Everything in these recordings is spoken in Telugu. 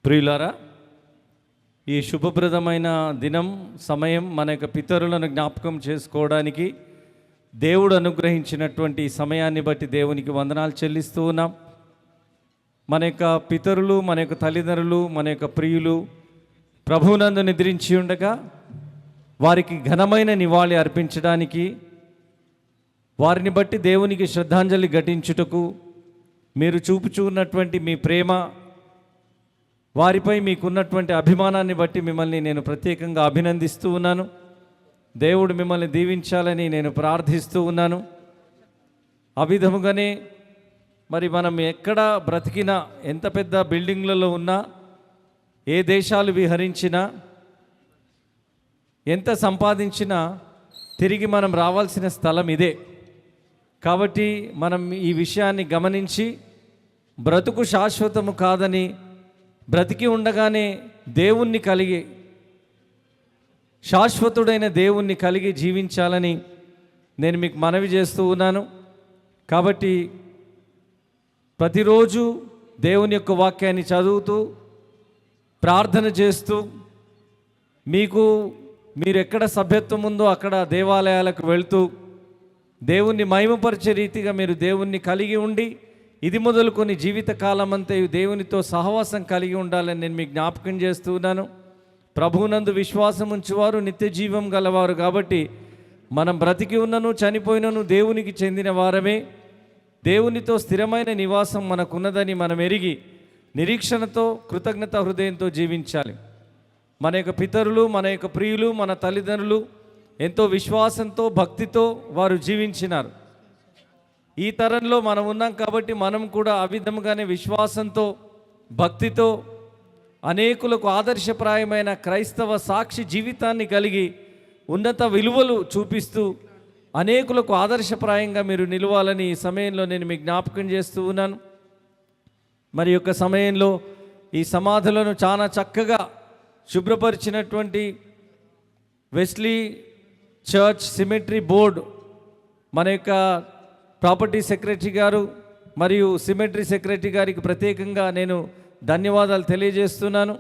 ప్రియులారా, ఈ శుభప్రదమైన దినం సమయం మన యొక్క పితరులను జ్ఞాపకం చేసుకోవడానికి దేవుడు అనుగ్రహించినటువంటి సమయాన్ని బట్టి దేవునికి వందనాలు చెల్లిస్తూ ఉన్నాం. మన యొక్క పితరులు, మన యొక్క తల్లిదండ్రులు, మన యొక్క ప్రియులు ప్రభువునందు నిద్రించి ఉండగా వారికి ఘనమైన నివాళి అర్పించడానికి, వారిని బట్టి దేవునికి శ్రద్ధాంజలి ఘటించుటకు మీరు చూపుచున్నటువంటి మీ ప్రేమ, వారిపై మీకున్నటువంటి అభిమానాన్ని బట్టి మిమ్మల్ని నేను ప్రత్యేకంగా అభినందిస్తూ ఉన్నాను. దేవుడు మిమ్మల్ని దీవించాలని నేను ప్రార్థిస్తూ ఉన్నాను. ఆ విధముగానే మరి మనం ఎక్కడ బ్రతికినా, ఎంత పెద్ద బిల్డింగ్లలో ఉన్నా, ఏ దేశాలు విహరించినా, ఎంత సంపాదించినా తిరిగి మనం రావాల్సిన స్థలం ఇదే. కాబట్టి మనం ఈ విషయాన్ని గమనించి బ్రతుకు శాశ్వతము కాదని, బ్రతికి ఉండగానే దేవుణ్ణి కలిగి, శాశ్వతుడైన దేవుణ్ణి కలిగి జీవించాలని నేను మీకు మనవి చేస్తూ ఉన్నాను. కాబట్టి ప్రతిరోజు దేవుని యొక్క వాక్యాన్ని చదువుతూ, ప్రార్థన చేస్తూ, మీరు ఎక్కడ సభ్యత్వం ఉందో అక్కడ దేవాలయాలకు వెళ్తూ దేవుణ్ణి మహిమపరిచే రీతిగా మీరు దేవుణ్ణి కలిగి ఉండి, ఇది మొదలుకొని జీవితకాలం అంతా దేవునితో సహవాసం కలిగి ఉండాలని నేను మీకు జ్ఞాపకం చేస్తూ ఉన్నాను. ప్రభువునందు విశ్వాసం ఉంచువారు నిత్య జీవం గలవారు. కాబట్టి మనం బ్రతికి ఉన్నను చనిపోయినను దేవునికి చెందిన వారమే. దేవునితో స్థిరమైన నివాసం మనకున్నదని మనం ఎరిగి నిరీక్షణతో, కృతజ్ఞత హృదయంతో జీవించాలి. మన యొక్క పితరులు, మన యొక్క ప్రియులు, మన తల్లిదండ్రులు ఎంతో విశ్వాసంతో, భక్తితో వారు జీవించినారు. ఈ తరంలో మనం ఉన్నాం కాబట్టి మనం కూడా ఆ విధంగానే విశ్వాసంతో, భక్తితో అనేకులకు ఆదర్శప్రాయమైన క్రైస్తవ సాక్షి జీవితాన్ని కలిగి ఉన్నత విలువలు చూపిస్తూ అనేకులకు ఆదర్శప్రాయంగా మీరు నిలవాలని ఈ సమయంలో నేను మీకు జ్ఞాపకం చేస్తూ ఉన్నాను. మరి యొక్క సమయంలో ఈ సమాధులను చాలా చక్కగా శుభ్రపరిచినటువంటి వెస్లీ చర్చ్ సిమెట్రీ బోర్డు, మన యొక్క ప్రాపర్టీ సెక్రటరీ గారు మరియు సిమెట్రీ సెక్రటరీ గారికి ప్రత్యేకంగా నేను ధన్యవాదాలు తెలియజేస్తున్నాను.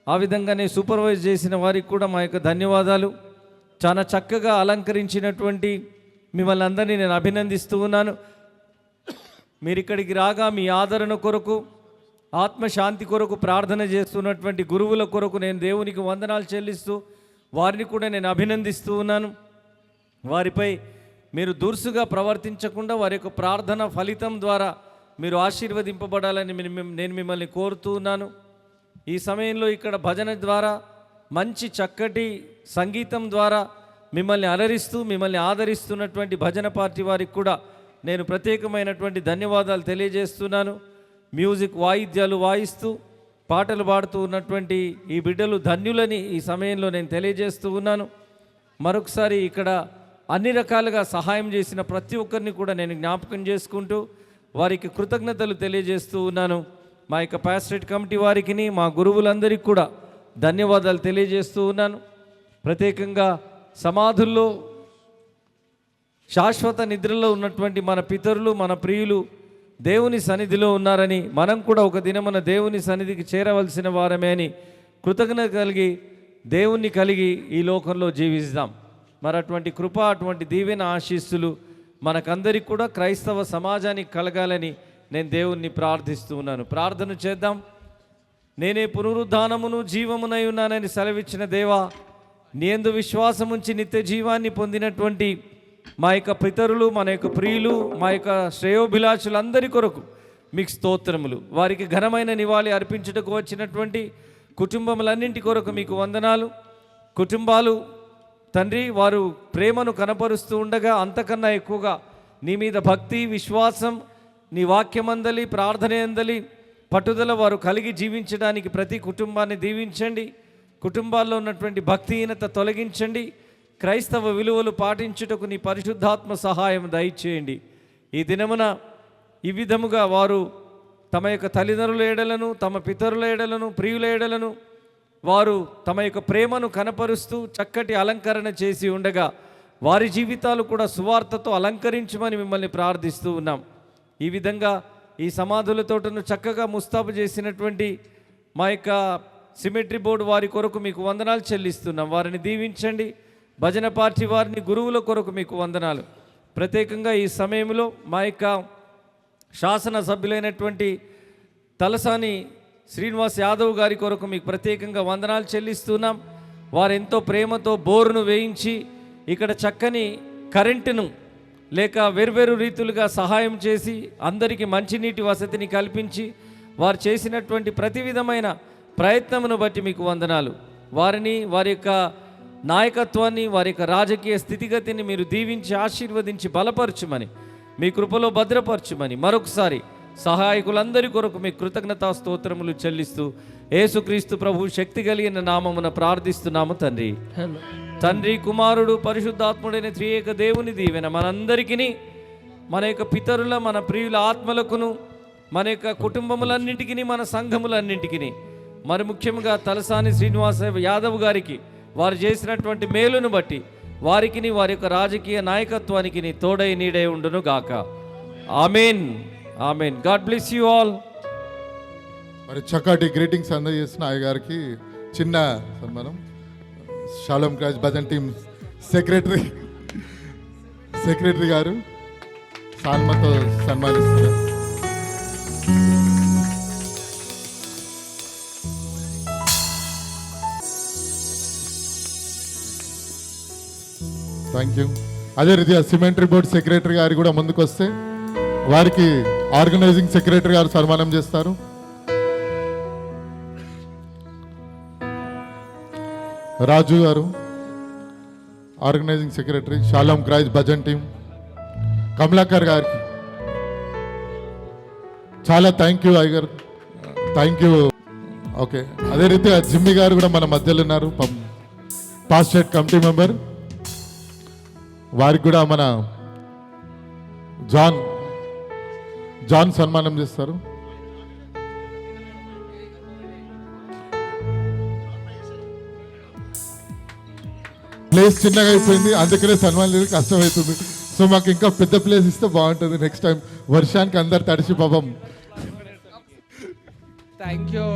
ఆ విధంగానే సూపర్వైజ్ చేసిన వారికి కూడా మా యొక్క ధన్యవాదాలు. చాలా చక్కగా అలంకరించినటువంటి మిమ్మల్ని అందరినీ నేను అభినందిస్తూ ఉన్నాను. మీరు ఇక్కడికి రాగా మీ ఆదరణ కొరకు, ఆత్మశాంతి కొరకు ప్రార్థన చేస్తున్నటువంటి గురువుల కొరకు నేను దేవునికి వందనాలు చెల్లిస్తూ వారిని కూడా నేను అభినందిస్తూ ఉన్నాను. వారిపై మీరు దురుసుగా ప్రవర్తించకుండా వారి యొక్క ప్రార్థన ఫలితం ద్వారా మీరు ఆశీర్వదింపబడాలని నేను మిమ్మల్ని కోరుతూ ఉన్నాను. ఈ సమయంలో ఇక్కడ భజన ద్వారా, మంచి చక్కటి సంగీతం ద్వారా మిమ్మల్ని అలరిస్తూ, మిమ్మల్ని ఆదరిస్తున్నటువంటి భజన పార్టీ వారికి కూడా నేను ప్రత్యేకమైనటువంటి ధన్యవాదాలు తెలియజేస్తున్నాను. మ్యూజిక్ వాయిద్యాలు వాయిస్తూ పాటలు పాడుతూ ఉన్నటువంటి ఈ బిడ్డలు ధన్యులని ఈ సమయంలో నేను తెలియజేస్తూ ఉన్నాను. మరొకసారి ఇక్కడ అన్ని రకాలుగా సహాయం చేసిన ప్రతి ఒక్కరిని కూడా నేను జ్ఞాపకం చేసుకుంటూ వారికి కృతజ్ఞతలు తెలియజేస్తూ ఉన్నాను. మా యొక్క పాస్టరేట్ కమిటీ వారికి, మా గురువులందరికీ కూడా ధన్యవాదాలు తెలియజేస్తూ ఉన్నాను. ప్రత్యేకంగా సమాధుల్లో శాశ్వత నిద్రలో ఉన్నటువంటి మన పితరులు, మన ప్రియులు దేవుని సన్నిధిలో ఉన్నారని, మనం కూడా ఒక దినమున దేవుని సన్నిధికి చేరవలసిన వారమే అని కృతజ్ఞత కలిగి దేవుణ్ణి కలిగి ఈ లోకంలో జీవిస్తాం. మరి అటువంటి కృప, అటువంటి దీవెన ఆశీస్సులు మనకందరికి కూడా, క్రైస్తవ సమాజానికి కలగాలని నేను దేవుణ్ణి ప్రార్థిస్తూ ఉన్నాను. ప్రార్థన చేద్దాం. నేనే పునరుద్ధానమును జీవమునై ఉన్నానని సెలవిచ్చిన దేవా, నీ యందు విశ్వాసముంచి నిత్య జీవాన్ని పొందినటువంటి మా యొక్క పితరులు, మన యొక్క ప్రియులు, మా యొక్క శ్రేయోభిలాషులందరి కొరకు మీకు స్తోత్రములు. వారికి ఘనమైన నివాళి అర్పించుటకు వచ్చినటువంటి కుటుంబములన్నింటి కొరకు మీకు వందనాలు. కుటుంబాలు తండ్రి, వారు ప్రేమను కనపరుస్తూ ఉండగా అంతకన్నా ఎక్కువగా నీ మీద భక్తి, విశ్వాసం, నీ వాక్యమందలి, ప్రార్థన అందలి పట్టుదల వారు కలిగి జీవించడానికి ప్రతి కుటుంబాన్ని దీవించండి. కుటుంబాల్లో ఉన్నటువంటి భక్తిహీనత తొలగించండి. క్రైస్తవ విలువలు పాటించుటకు నీ పరిశుద్ధాత్మ సహాయం దయచేయండి. ఈ దినమున ఈ విధముగా వారు తమ యొక్క తల్లిదండ్రుల ఎడలను, తమ పితరుల ఎడలను, ప్రియుల ఎడలను వారు తమ యొక్క ప్రేమను కనపరుస్తూ చక్కటి అలంకరణ చేసి ఉండగా వారి జీవితాలు కూడా సువార్తతో అలంకరించమని మిమ్మల్ని ప్రార్థిస్తూ ఉన్నాం. ఈ విధంగా ఈ సమాధుల తోటను చక్కగా ముస్తాబు చేసినటువంటి మా యొక్క సిమెట్రీ బోర్డు వారి కొరకు మీకు వందనాలు చెల్లిస్తున్నాం. వారిని దీవించండి. భజన పార్టీ వారిని, గురువుల కొరకు మీకు వందనాలు. ప్రత్యేకంగా ఈ సమయంలో మా యొక్క శాసనసభ్యులైనటువంటి తలసాని శ్రీనివాస్ యాదవ్ గారి కొరకు మీకు ప్రత్యేకంగా వందనాలు చెల్లిస్తున్నాం. వారు ఎంతో ప్రేమతో బోరును వేయించి ఇక్కడ చక్కని కరెంటును లేక వేర్వేరు రీతులుగా సహాయం చేసి అందరికీ మంచినీటి వసతిని కల్పించి వారు చేసినటువంటి ప్రతి విధమైన ప్రయత్నమును బట్టి మీకు వందనాలు. వారిని, వారి యొక్క నాయకత్వాన్ని, వారి యొక్క రాజకీయ స్థితిగతిని మీరు దీవించి ఆశీర్వదించి బలపరచుమని, మీ కృపలో భద్రపరచుమని మరొకసారి సహాయకులందరి కొరకు మీ కృతజ్ఞతా స్తోత్రములు చెల్లిస్తూ యేసుక్రీస్తు ప్రభు శక్తి కలిగిన నామమున ప్రార్థిస్తున్నాము తండ్రి. తండ్రి, కుమారుడు, పరిశుద్ధాత్ముడైన త్రియేక దేవుని దీవెన మనందరికీ, మన యొక్క పితరుల, మన ప్రియుల ఆత్మలకును, మన యొక్క కుటుంబములన్నింటికి, మన సంఘములన్నింటికి, మరి ముఖ్యంగా తలసాని శ్రీనివాస యాదవ్ గారికి వారు చేసినటువంటి మేలును బట్టి వారికి, వారి యొక్క రాజకీయ నాయకత్వానికి తోడై నీడై ఉండును గాక. Amen, amen. God bless you all. మరి చక్కటి గ్రీటింగ్స్ అందజేసిన అయ్య గారికి చిన్న సన్మానం. Shalom Christ bhajan team secretary గారు సాల్మతో సన్మానిస్తున్నారు. Thank you. అదే రీతిగా సిమెంటరీ బోర్డ్ సెక్రటరీ గారు కూడా ముందుకు వస్తే వారికి ఆర్గనైజింగ్ సెక్రటరీ గారు సన్మానం చేస్తారు. Raju garu organising secretary Shalom Christ bhajan team. Kamalakar గారికి చాలా థ్యాంక్ యూ అయ్య గారు, థ్యాంక్ యూ. ఓకే, అదే రీతిగా జిమ్మి గారు కూడా మన మధ్యలో ఉన్నారు, పాస్ట్ స్టేట్ కమిటీ మెంబర్. వారికి కూడా మన జాన్ సన్మానం చేస్తారు. ప్లేస్ చిన్నగా అయిపోయింది, అందుకనే సన్మానం లేదు, కష్టమవుతుంది. సో మాకు ఇంకా పెద్ద ప్లేస్ ఇస్తే బాగుంటుంది నెక్స్ట్ టైం. వర్షానికి అందరు తడిసి పాపం. Thank you.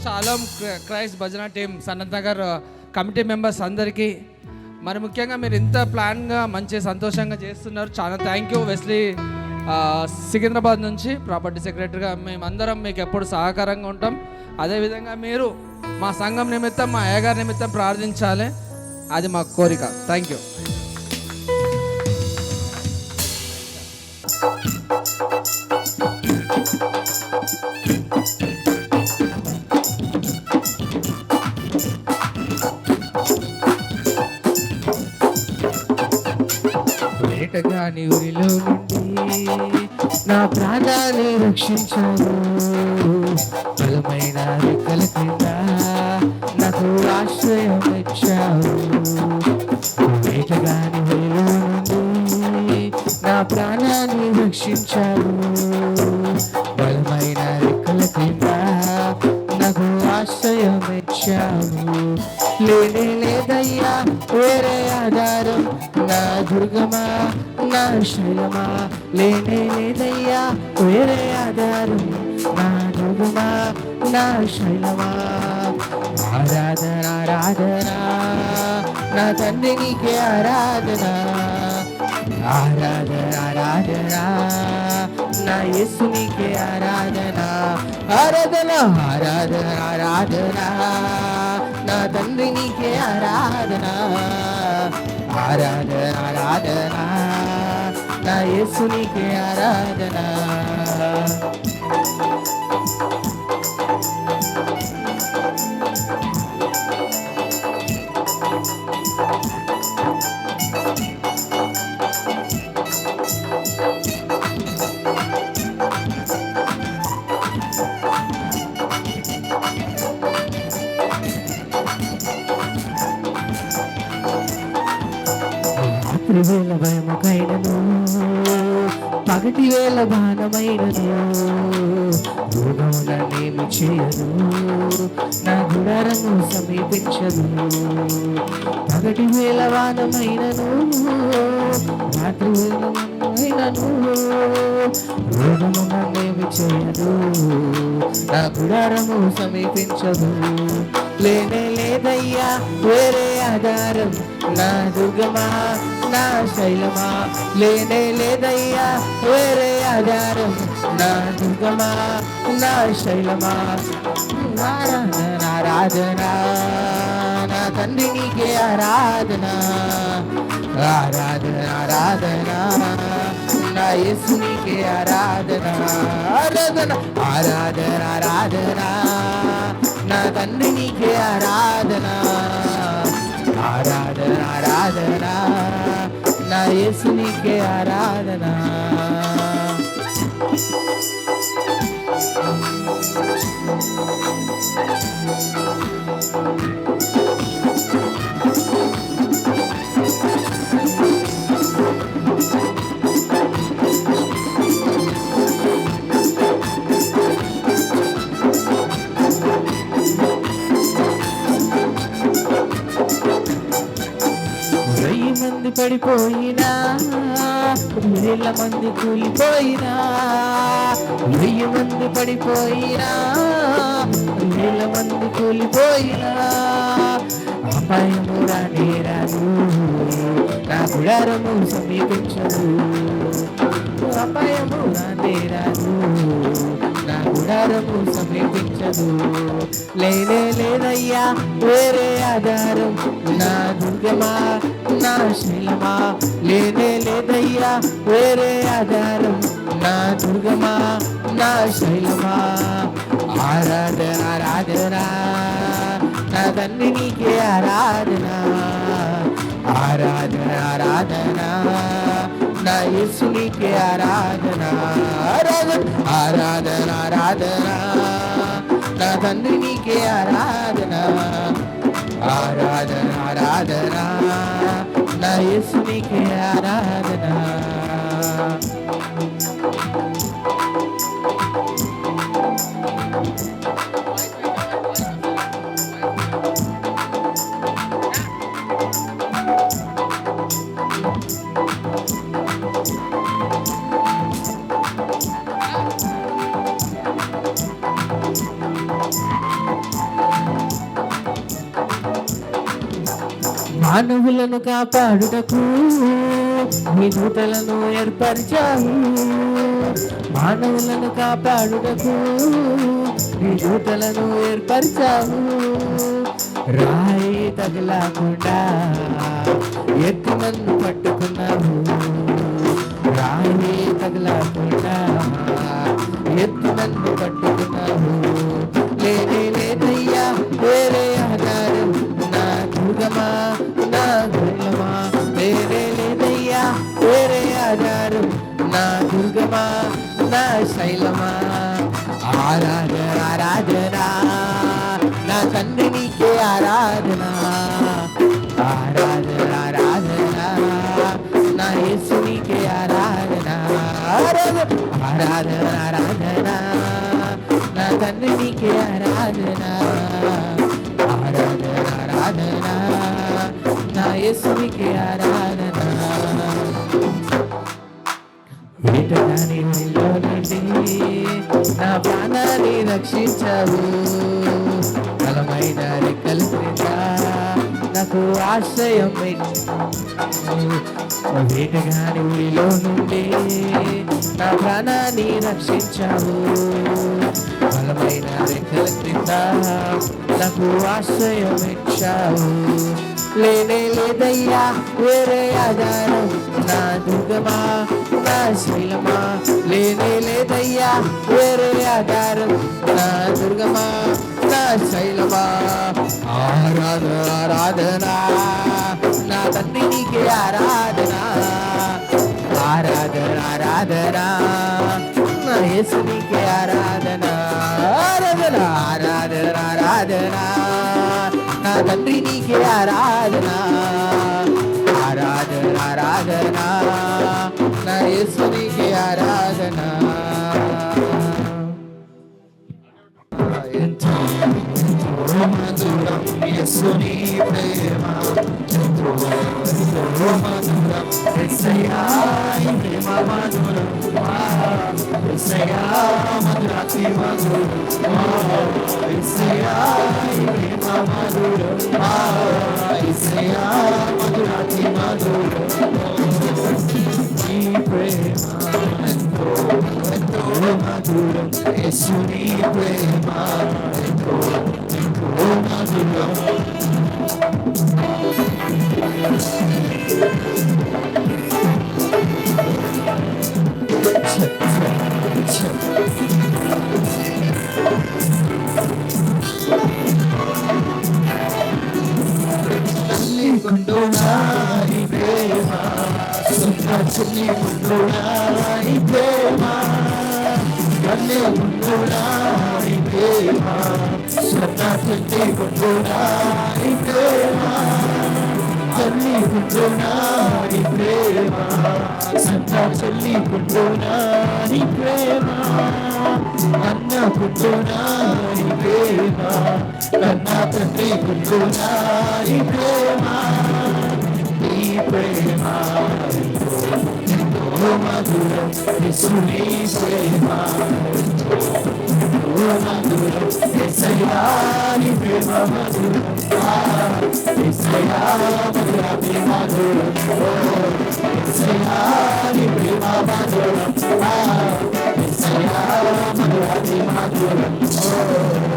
షాలోమ్ క్రైస్ట్ భజన team Sanath Nagar committee members అందరికీ, మరి ముఖ్యంగా మీరు ఇంత ప్లాన్గా మంచి సంతోషంగా చేస్తున్నారు, చాలా థ్యాంక్ యూ. వెస్లీ సికింద్రాబాద్ నుంచి ప్రాపర్టీ సెక్రటరీగా మేమందరం మీకు ఎప్పుడు సహకారంగా ఉంటాం. అదేవిధంగా మీరు మా సంఘం నిమిత్తం, మా అయ్యగారి నిమిత్తం ప్రార్థించాలి, అది మా కోరిక. Thank you. వేటగాని ఊరిలో నుండి నా ప్రాణాన్ని రక్షించావు, బలమైన రెక్కల కింద నాకు ఆశ్రయం ఇచ్చావు. వేటగాని ఊరిలో నుండి నా ప్రాణాన్ని రక్షించావు, బలమైన రెక్కల కింద నాకు ఆశ్రయం ఇచ్చావు. లేనే లేదయ్యా వేరే ఆధారం, నా దుర్గమా, నా శైలమా. లేనే లేదయ్యా వేరే ఆధారం, నా దుర్గమా, నా శైలమా. ఆరాధన ఆరాధన నా తండ్రి నీకే ఆరాధన, ఆరాధన ఆరాధన నా యేసు నీకే ఆరాధన. ఆరాధన ఆరాధన ఆరాధన నా తండ్రి నీకే ఆరాధన, ఆరాధన ఆరాధన నా యేసు నీకే ఆరాధన. రాత్రివేళ భయముకైనను, పగటి వేళ బాణమైనను, మృగములనేమి చేయదు, నా గుడారము సమీపించదు. పగటి వేళ బాణమైనను, రాత్రి వేళ వచ్చినను రోగము నన్నేమి చేయదు, నా గుడారము సమీపించదు. లేనే లేదయ్యా వేరే ఆధారం, నా దుర్గమా నా శైలమా. లేనే లేదయ్యా వేరే ఆధారం, నా దుర్గమా నా శైలమా. ఆరాధన ఆరాధన నా తండ్రి నీకే ఆరాధన, ఆరాధన ఆరాధన నా యేసు నీకే ఆరాధన. ఆరాధన ఆరాధన ఆరాధన నా తండ్రి నీకే ఆరాధన, ఆరాధన ఆరాధన నా యేసు నీకే ఆరాధన. పడిపోయినా 1000 మంది కూలిపోయినా, 1000 మంది పడిపోయినా 1000 మంది కూలిపోయినా, అపాయము రానే రాదు, నా గుడారము సమీపించదు. అపాయము రానే రాదు, నా గుడారము సమీపించదు. లేనే లేదయ్యా వేరే ఆధారం, నా దుర్గమా నా శైలమా. లేనే లేదయ్యా వేరే ఆధారం, నా దుర్గమా నా శైలమా. ఆరాధన ఆరాధన నా తండ్రి నీకే ఆరాధన, ఆరాధన ఆరాధన నా యేసు నీకే ఆరాధన. ఆరాధన ఆరాధన ఆరాధన నా తండ్రి నీకే ఆరాధన, ఆరాధన ఆరాధన నా యేసు నీకే ఆరాధన. మానవులను కాపాడుటకు నీ దూతలను ఏర్పరిచావు, మానవులను కాపాడుటకు నీ దూతలను ఏర్పరిచావు. రాయి తగలకుండా ఎత్తి నన్ను పట్టుకున్నావు, రాయి తగలకుండా ఎత్తి నన్ను పట్టుకున్నావు. లేనే లేదయ్యా వేరే ఆధారం, నా దుర్గమా నా దుర్గమా. వేరే లేదయ్యా వేరే ఆధారం, నా దుర్గమా నా శైలమా. ఆరాధన ఆరాధన నా తండ్రి నీకే ఆరాధన, ఆరాధన ఆరాధన నా యేసు నీకే ఆరాధన. ఆరాధన ఆరాధన ఆరాధన నా తండ్రి నీకే ఆరాధన, ఆరాధన ఆరాధన నా యేసు నీకే ఆరాధన. వేటగాని నీలో నుండి నా ప్రాణాన్ని రక్షించావు, బలమైన రెక్కల క్రింద నాకు ఆశ్రయం ఇచ్చావు. వేటగాని నీలో నుండి నా ప్రాణాన్ని రక్షించావు, బలమైన రెక్కల క్రింద నాకు ఆశ్రయం ఇచ్చావు. లేనే లేదయ్యా వేరే ఆధారం, నా దుర్గమా నా శైలమా. లేనే లేదయ్యా వేరే ఆధారం, నా దుర్గమా నా శైలమా. ఆరాధన ఆరాధన నా తండ్రి నీకే ఆరాధన, ఆరాధన ఆరాధన నా యేసు నీకే ఆరాధన. ఆరాధన ఆరాధన ఆరాధన నా తండ్రి నీకే ఆరాధన, ఆరాధన ఆరాధన నా యేసు నీకే ఆరాధన. ఎంతో మధురం యేసుని ప్రేమ, ఎంతో మధురం యేసయ్యా ప్రేమ మధురం యేసయ్యా మధురాతి మధురం యేసయ్యా ప్రేమ మధురం యేసయ్యా మధురాతి మధురం ఈ ప్రేమ ఎంతో ఎంతో మధురం యేసుని ప్రేమ ఎంతో ఎంతో మధురం Kundunai prema, Sundra chuni kundunai prema, Ganne kundunai prema, Sundra chuni kundunai prema, Ganne kundunai prema, Sundra chuni kundunai prema, Anna kundunai prema, Anna tantri kundunai prema. Prema, oh Madura, Yesuni prema, oh Madura, Yesayani prema Madura, Yesaya Madura prema Madura, oh Yesayani prema Madura, Yesaya Madura prema Madura,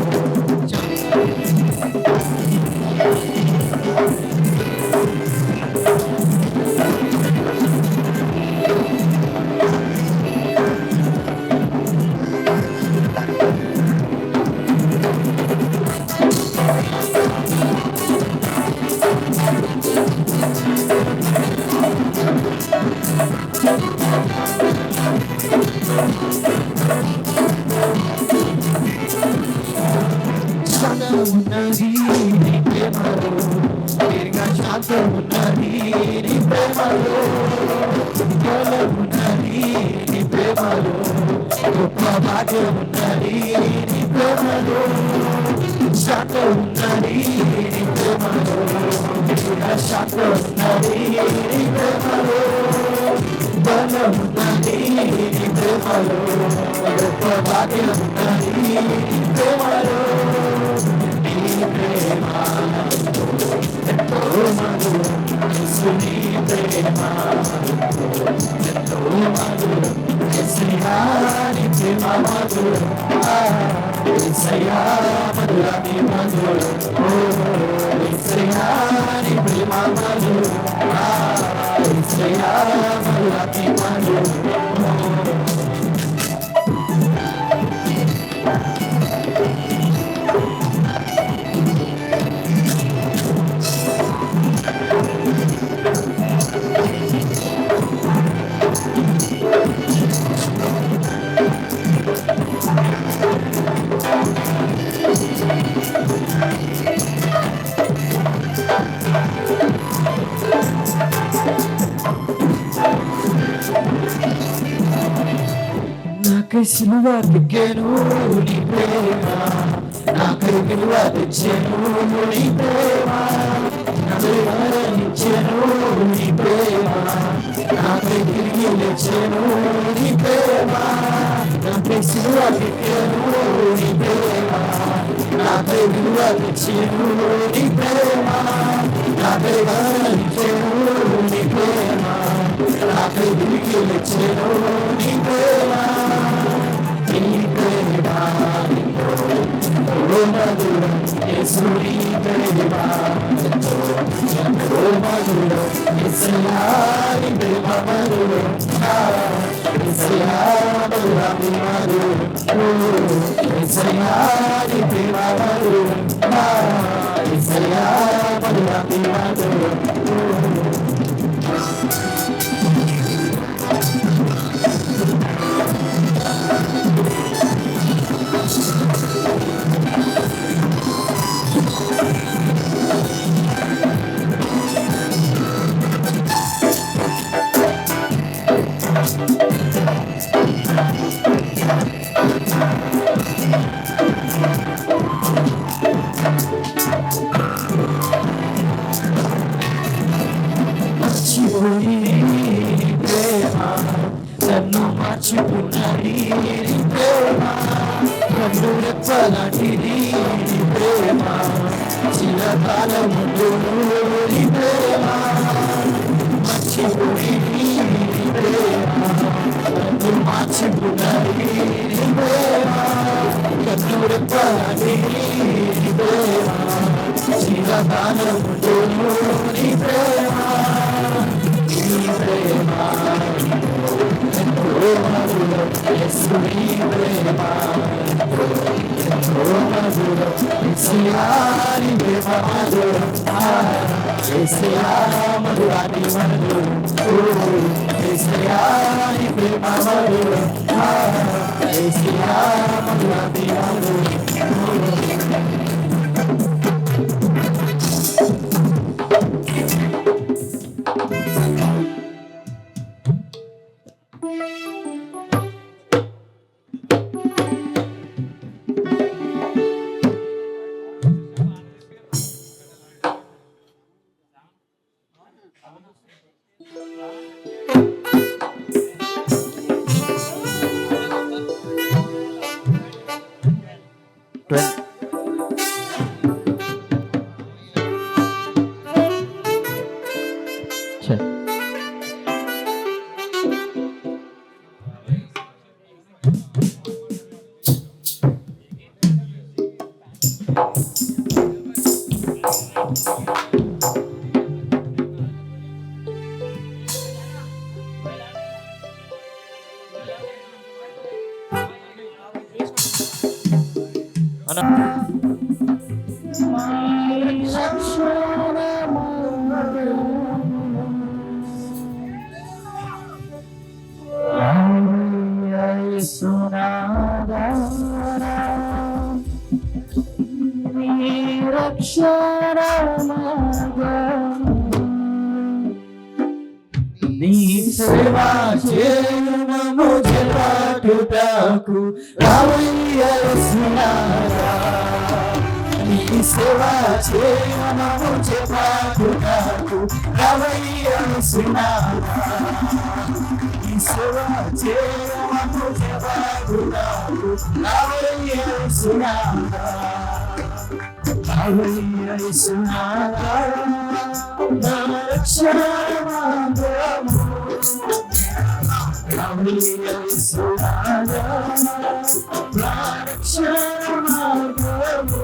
ఉన్నది నీ ప్రేమలో దీర్ఘ శాంతం ఉన్నది నీ ప్రేమలో బలం ఉన్నది నీ ప్రేమలో గొప్ప భాగ్యం ఉన్నది నీ ప్రేమలో శాంతం ఉన్నది నీ ప్రేమలో దీర్ఘ శాంతం ఉన్నది నీ ప్రేమలో బలం ఉన్నది నీ ప్రేమలో గొప్ప భాగ్యం ఉన్నది నీ ప్రేమలో Yesuni prema, enతో మధురం యేసయ్యాని ప్రేమ మధురం యేసయ్యా మధురాతి మధురం యేసయ్యాని ప్రేమ మధురం యేసయ్యా మధురాతి మధురం నాకై సిలువ దిగ్గేను నీ ప్రేమ నాకై విలువ తెచ్చేను నీ ప్రేమ నాకై వరనిచ్చేను నీ ప్రేమ నాకై తిరిగి లేచేను నీ ప్రేమ నాకై సిలువ దిగ్గేను నీ ప్రేమ నాకై విలువ తెచ్చేను నీ ప్రేమ నాకై వరనిచ్చేను నీ ప్రేమ నాకై తిరిగి లేచేను నీ ప్రేమ Madura, Yesuni prema, enతో మధురం యేసయ్యాని ప్రేమ మధురం యేసయ్యా మధురాతి మధురం యేసయ్యాని ప్రేమ మధురం యేసయ్యా మధురాతి మధురం మర్చిపోయి ప్రేమ నీ ప్రేమ కన్ను రెప్పలాంటిది నీ ప్రేమ చిరకాలము నీ ప్రేమ మర్చిపోయి నీ ప్రేమ నన్ను మార్చిపోయి నీ ప్రేమ కన్ను రెప్పలాంటిది నీ ప్రేమ చిరకాలము నీ ప్రేమ నీ ప్రేమ యేసు నీ ప్రేమ యేసయ్యా నీ ప్రేమ మధురం యేసయ్యా మధురాతి మధురం యేసయ్యా నీ ప్రేమ మధురం యేసయ్యా మధురాతి మధురం నీ సేవా చేయమము జలాటుటకు రావయ్య యేసునాథా నీ సేవా చేయమము జలాటుటకు రావయ్య యేసునాథా నీ సేవా చేయమము జలాటుటకు రావయ్య యేసునాథా రావయ్య యేసునాథా నా రక్షణ మార్గము రావయ్య యేసునాథా నా రక్షణ మార్గము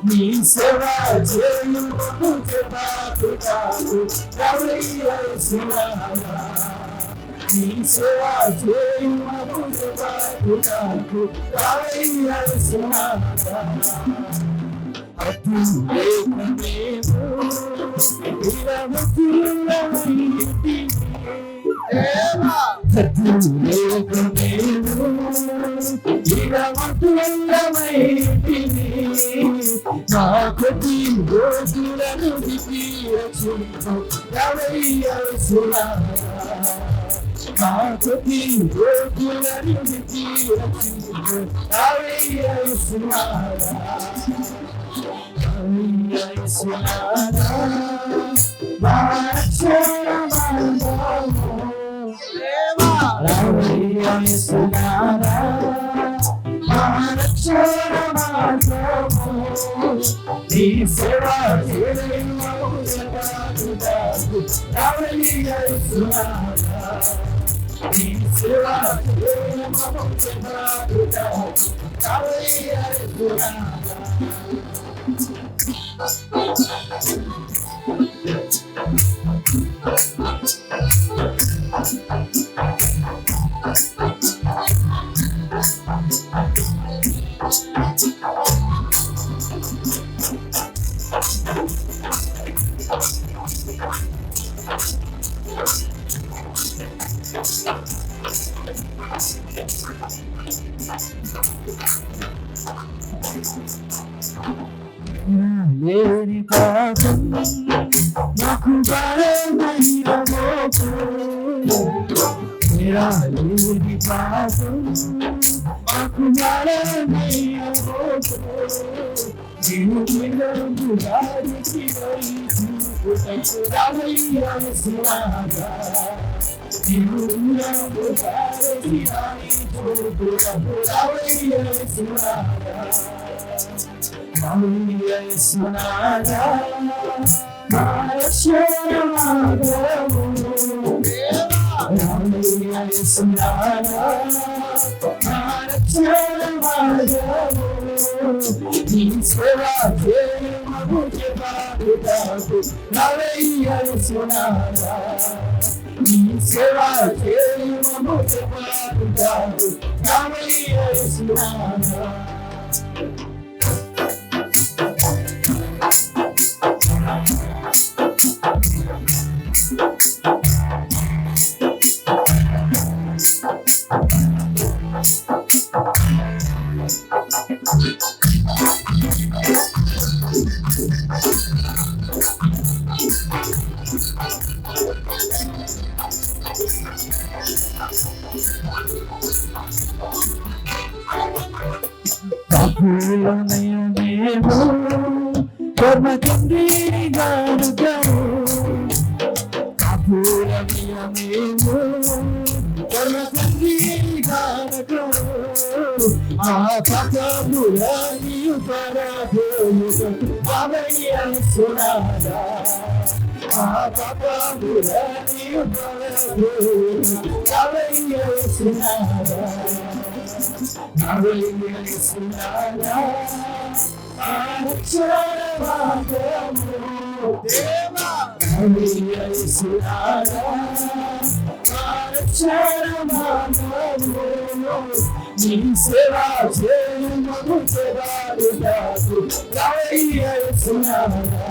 నీ సేవా చేయమము జలాటుటకు రావయ్య యేసునాథా నీ సేవా చేయమము జలాటుటకు రావయ్య యేసునాథా లేని పాపం నాకు భారమైన మోపు मेरा लेनी पापం నాకు భారమైన మోపు నీవు నిన్ను దారికి పోయి రావయ్య యేసునాథా నిన్నురాము భారతిరాని చూపులకు రావయ్య యేసునాథా రావయ్య యేసునాథా మా రక్షణ మార్గము రావయ్య యేసునాథా మా రక్షణ మార్గము నీ సేవ చేయమము చేయుటకు రావయ్య యేసునాథా నీ సేవ చేయమము చేయుటకు రావయ్య యేసునాథా పూలమయమేమో కర్మచంద్రీగానుగము పూలమయమేమో కర్మచంద్రీగానుగము ఆ పకములనియు పరదోయుటకు రావయ్య యేసునాథా ఆ పకములనియు పరదోయుటకు రావయ్య యేసునాథా రావయ్య యేసునాథా మా రక్షణ మార్గము దేవా రావయ్య యేసునాథా మా రక్షణ మార్గము నీ సేవ చేయమము చేయుటకు రావయ్య యేసునాథా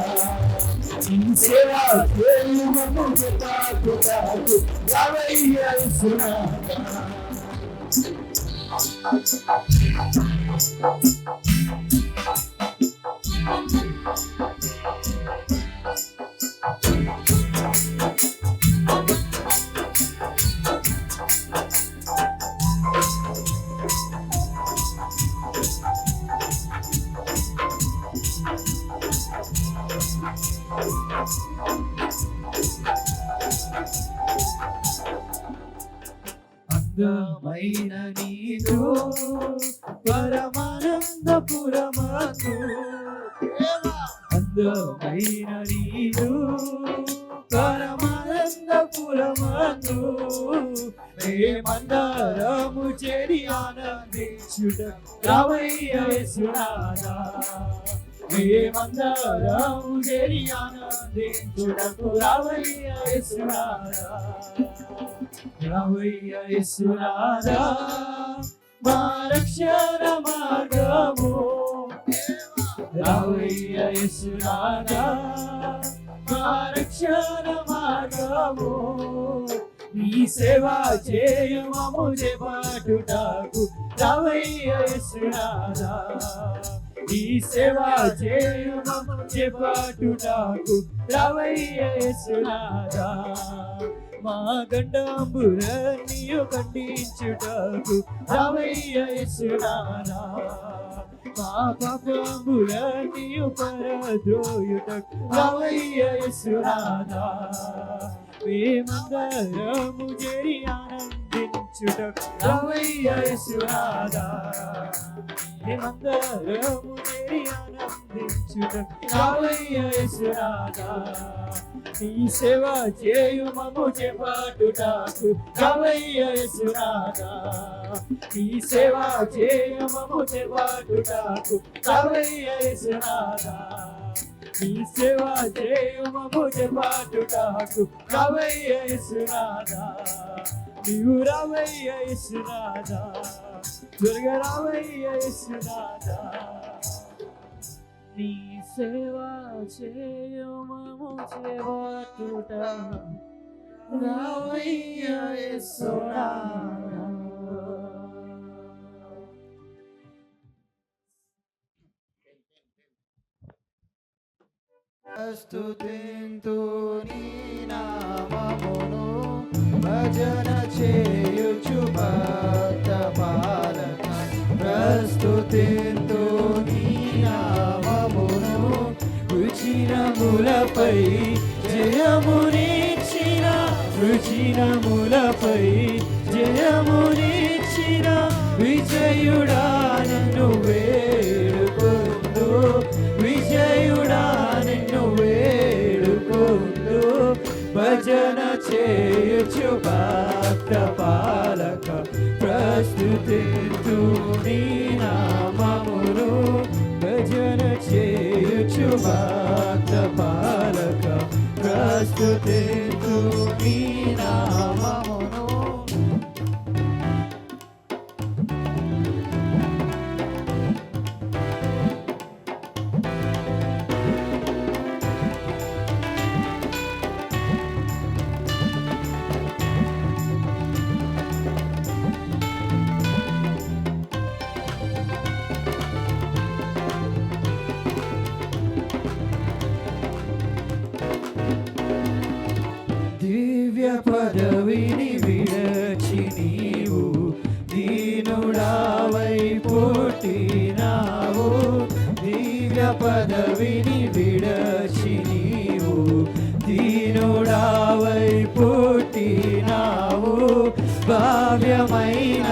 నీ సేవ చేయమము చేయుటకు రావయ్య యేసునాథా అందమైన నీదు పరమానందపురమందు అందమైన నీదు పరమానందపురమందు మేమందరము చేరి ఆనందించుట రావయ్య యేసునాథా మేమందరము చేరి ఆనందించుటకు రావయ్య యేసునాథా రావయ్య యేసునాథా మా రక్షణ మార్గము రావయ్య యేసునాథా మా రక్షణ మార్గము నీ సేవ చేయమము చేపట్టుటకు రావయ్య యేసునాథా నీ సేవ చేయమము చేపట్టుటకు రావయ్య యేసునాథా మా గండంబురనియు ఖండించుటకు రావయ్య యేసునాథా మా పాపములనియు పరద్రోయుటకు రావయ్య యేసునాథా మేమందరము చేరి ఆనందించుటకు రావయ్య యేసునాథా మేమందరము చేరి ఆనందించుటకు రావయ్య యేసునాథా నీ సేవ చేయుమము చేపట్టుటకు రావయ్య యేసునాథా నీ సేవ చేయమము చేపట్టుటకు రావయ్య యేసునాథా నీ సేవ చేయమము చేపట్టుటకు రావయ్య యేసునాథా నీవు రావయ్య యేసునాథా త్వరగా రావయ్య యేసునాథా నీ సేవ చేయమము చేపట్టుట రావయ్య యేసునాథా స్తుతింతు నీ నామమును భజన చేయుచు భక్త పాలక ప్రస్తుతింతు నీ నామమును రుచిరములపై జయమునిచ్చిన రుచిరముల శత్రువులపై జయమునిచ్చిన విజయుడా నిన్ను వేడుకొందు, విజయుడా నిన్ను వేడుకొందు. భజన చేయుచు భక్త పాలక ప్రస్తుతింతు నీ నామమును. భజన చేయుచు భక్త పాలక ప్రస్తుతింతు నీ నామమును. దివ్య పదవిని విడచి నీవు దీనుడావై పుట్టినావు. దివ్య పదవిని విడచి నీవు దీనుడావై పుట్టినావు. భావ్యమైన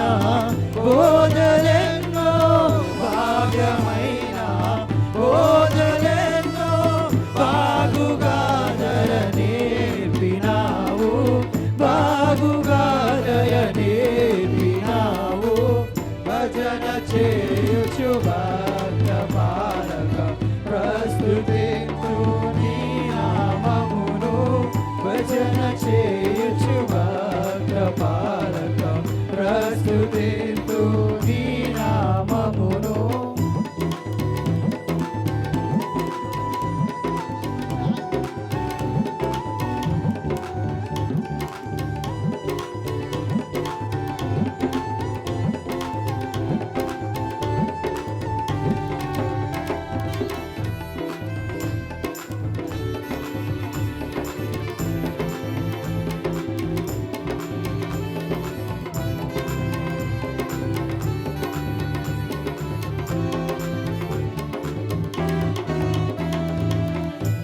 బోధలెన్నో, భావ్యమైన బోధలెన్నో బాగుగా నేర్పినావు, బాగుగా నేర్పినావు. భజన చేయుచు భక్త పాలక ప్రస్తుతింతు నీ నామమును. భజన చేయుచు భక్త పాలక ప్రస్తుతింతు నీ నామమును.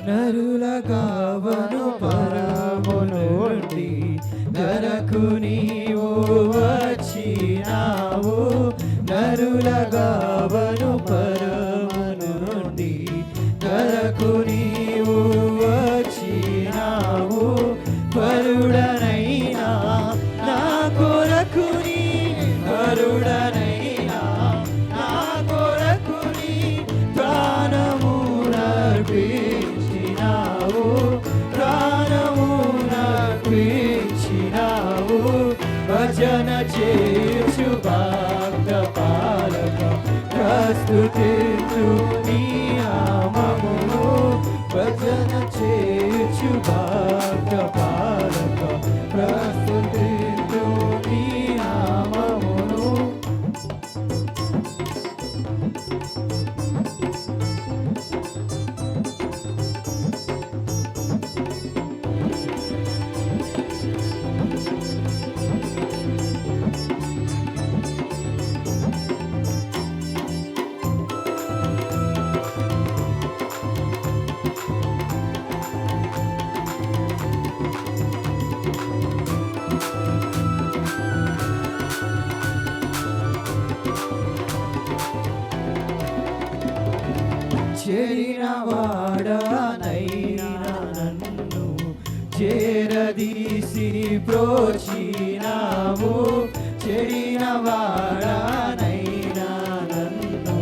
నరుల గావను పరము నుండి ధరకు నీవు వచ్చినావు. నరుల గావను పరము నుండి ధరకు నీవు వచ్చినావు. పరుడనైనా నా కొరకు నీ, పరుడనైనా నా కొరకు నీ ప్రాణము నర్పించినావు, ప్రాణము నర్పించినావు. భజన చేయుచు భక్త పాలక ప్రస్తుతింతు నీ నామమును. భజన చేయుచు భక్త పాలక ప్రస్తుతింతు నీ నామమును. చేరిన వాడనైనా నన్ను చేరదీసి ప్రోచినావు. చెడిన వాడనైనా నన్ను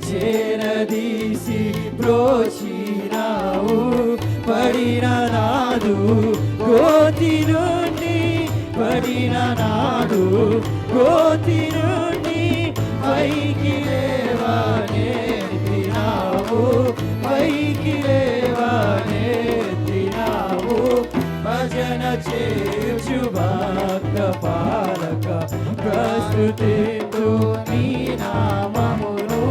చేరదీసి ప్రోచినావు. పడిన నాడు గోతి నుండి, పడిన నాడు గోతి నుండి పైకి లేవనెత్తినావు, పైకి లేవనెత్తినావు. భజన చేయుచు భక్త పాలక ప్రస్తుతింతు నీ నామమును.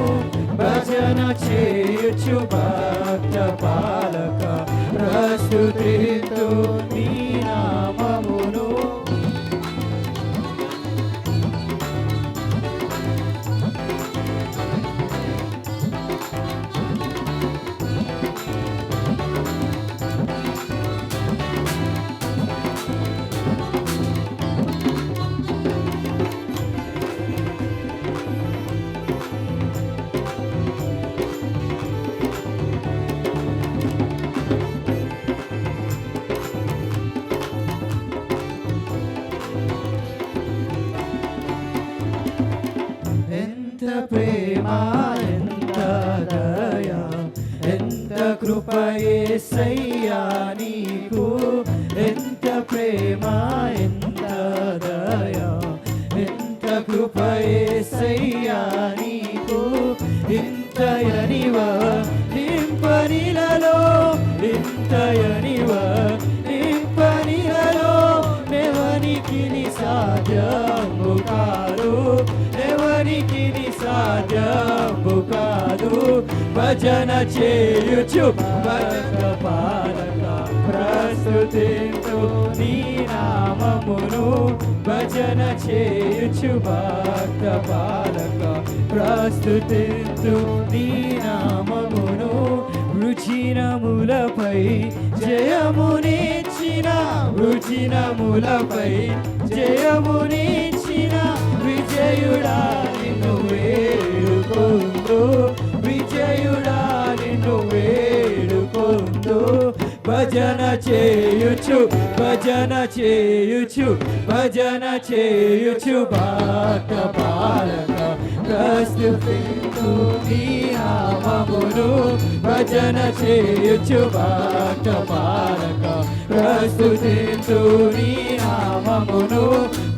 భజన చేయుచు భక్త పాలక ప్రస్తుతింతు నీ నామమును. ఎంత ప్రేమ ఎంత దయ ఎంత కృప యేసయ్యా నీకు ఎంత ప్రేమ ఎంత దయ ఎంత కృప యేసయ్యా నీకు ఇంతయనివ నింపనిలలో ఇంతయనివ నింపనిలలో నెవనికి సాధ్యము కాదు ఎవరికి సాధ్యము కాదు భజన చేయుచు భజన పాలక ప్రస్తుతింతు నీ నామమును భజన చేయుచు భక్త పాలక ప్రస్తుతింతు నీ నామమును రుచినములపై జయమునిచ్చిన రుచినములపై జయమునిచ్చిన విజయుడా నిన్ను వేడుకొందు విజయుడా నిన్ను వేడుకొందు భజన చేయుచు భజన చేయుచు భజన చేయుచు భక్త పాలక ప్రస్తుతింతు నీ నామమును భజన చేయుచు భక్త పాలక ప్రస్తుతింతు నీ నామమును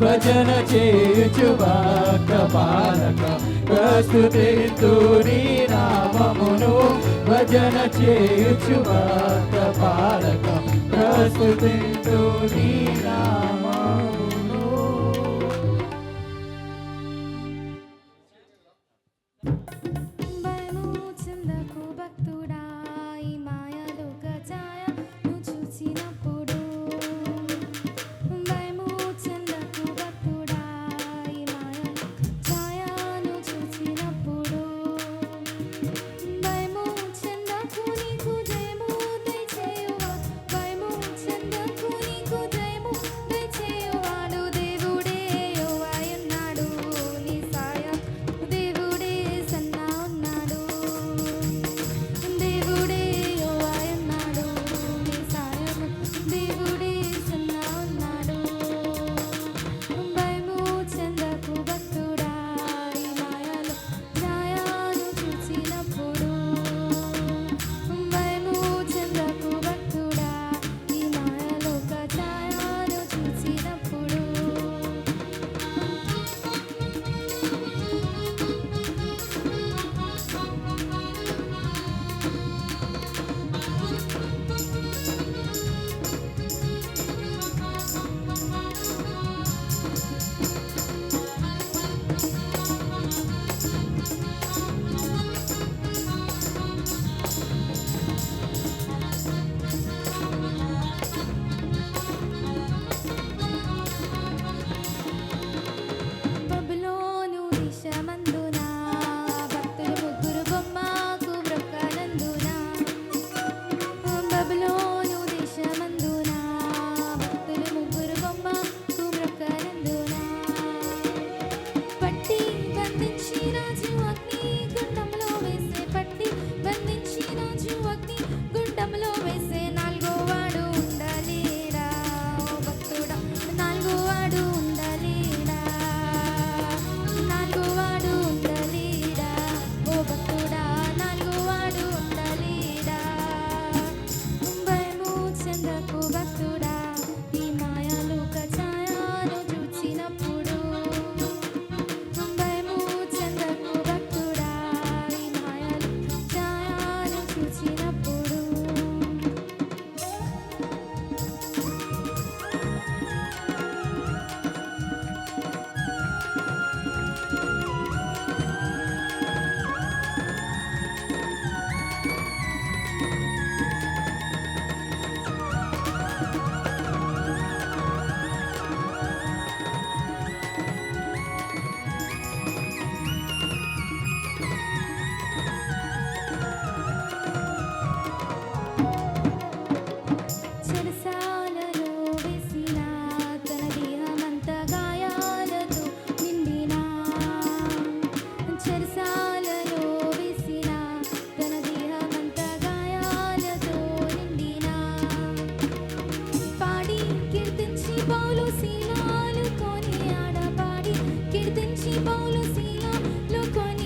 భజన చేయుచు భక్త పాలక ప్రస్తుతింతు నీ నామమును భజన చేయుచు భక్త పాలక ప్రస్తుతింతు నీ నామమును. భయము చెందకు భక్తుడా ఈ మాయలోక ఛాయ నువ్వు చూసినప్పుడు భయము చెందకు భక్తుడా ఈ మాయలోక ఛాయ నువ్వు చూసినప్పుడు భయము చెందకు నీకు జయము దయచేయువా భయము చెందకు నీకు జయము దయచేయువాడు దేవుడే యెహోవాయన్నాడు నీ సాయం దేవుడే సన్నా ఉన్నాడు దేవుడే యెహోవాయన్నాడు నీ సాయం దేవుడే సన్నా ఉన్నాడు భయము చెందకు భక్తుడా ఈ మాయలో ఛాయను చూసినప్పుడు భయము చెందకు భక్తుడా ఈ మాయలోక ఛాయను చూసినప్పుడు బబులోను దేశమందున భక్తులు ముగ్గురు బొమ్మకు మ్రొక్కనందున బబులోను దేశమందున భక్తులు ముగ్గురు బొమ్మకు మ్రొక్కనందున పట్టి బంధించి రాజు అగ్ని గుండంలో వేసే పట్టి బంధించి రాజు అగ్ని గుండంలో వేసే నాలుగో వాడు ఉండలేడా ఓ భక్తుడా నాలుగో వాడు ఉండలేడా నాలుగో వాడు ఉండలేడా ఓ భక్తుడా నాలుగో వాడు ఉండలేడా భయము చెందకు భక్తుడా ఈ మాయలోక ఛాయను చూసినప్పుడు భయము చెందకు భక్తుడా ఈ మాయలోక ఛాయను చూసినప్పుడు చెరసాలలో వేసిన తన దేహమంతా గాయాలతో నిండిన చెరసాలలో వేసిన తన దేహమంతా గాయాలతో నిండిన పాడి కీర్తించి పౌలు శీలాలు కొని ఆడపాడి కీర్తించి పౌలు శీలాలు కొని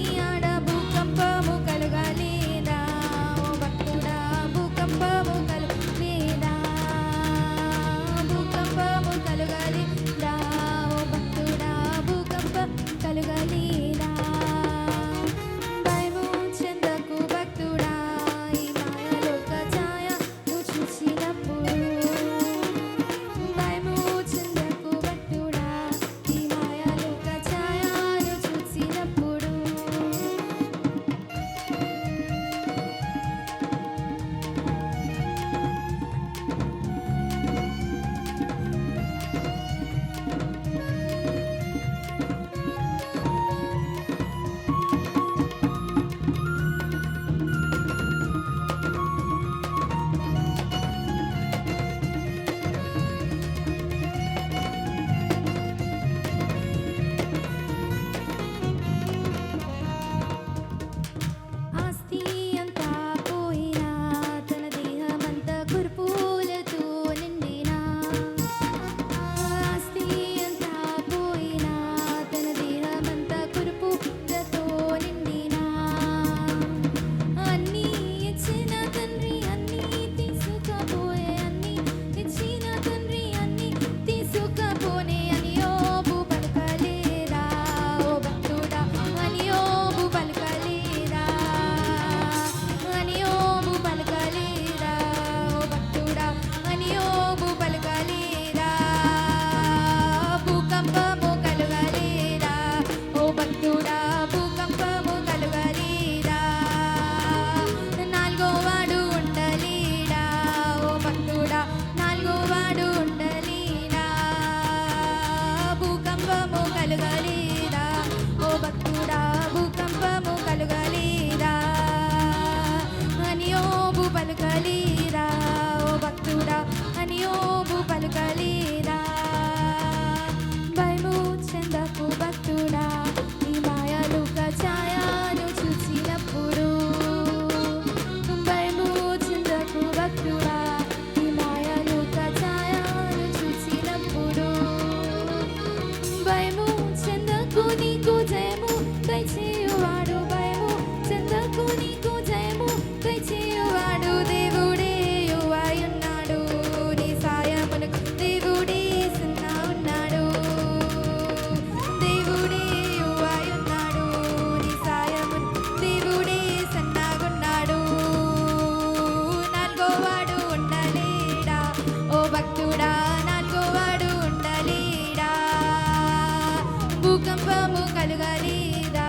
భూకంపము కలుగలేదా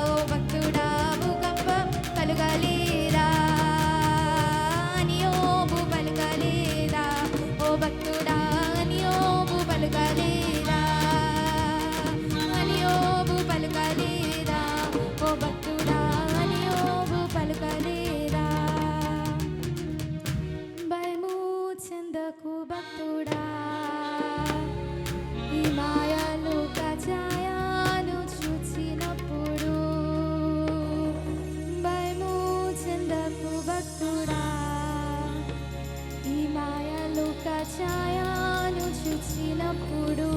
ఓ భక్తుడా భూకంపం కలుగలేదా నియోబు పలుకలేదా ఓ భక్తుడా నియోబు పలుకలేదా నియోబు పలుకలేదా ఓ భక్తుడా నియోబు పలుకలేదా భయము చెందకు భక్తుడా ఈ మాయలు కచాయాను చూచినప్పుడు భయము చెందకు భక్తుడా ఈ మాయలు కచాయాను చూచినప్పుడు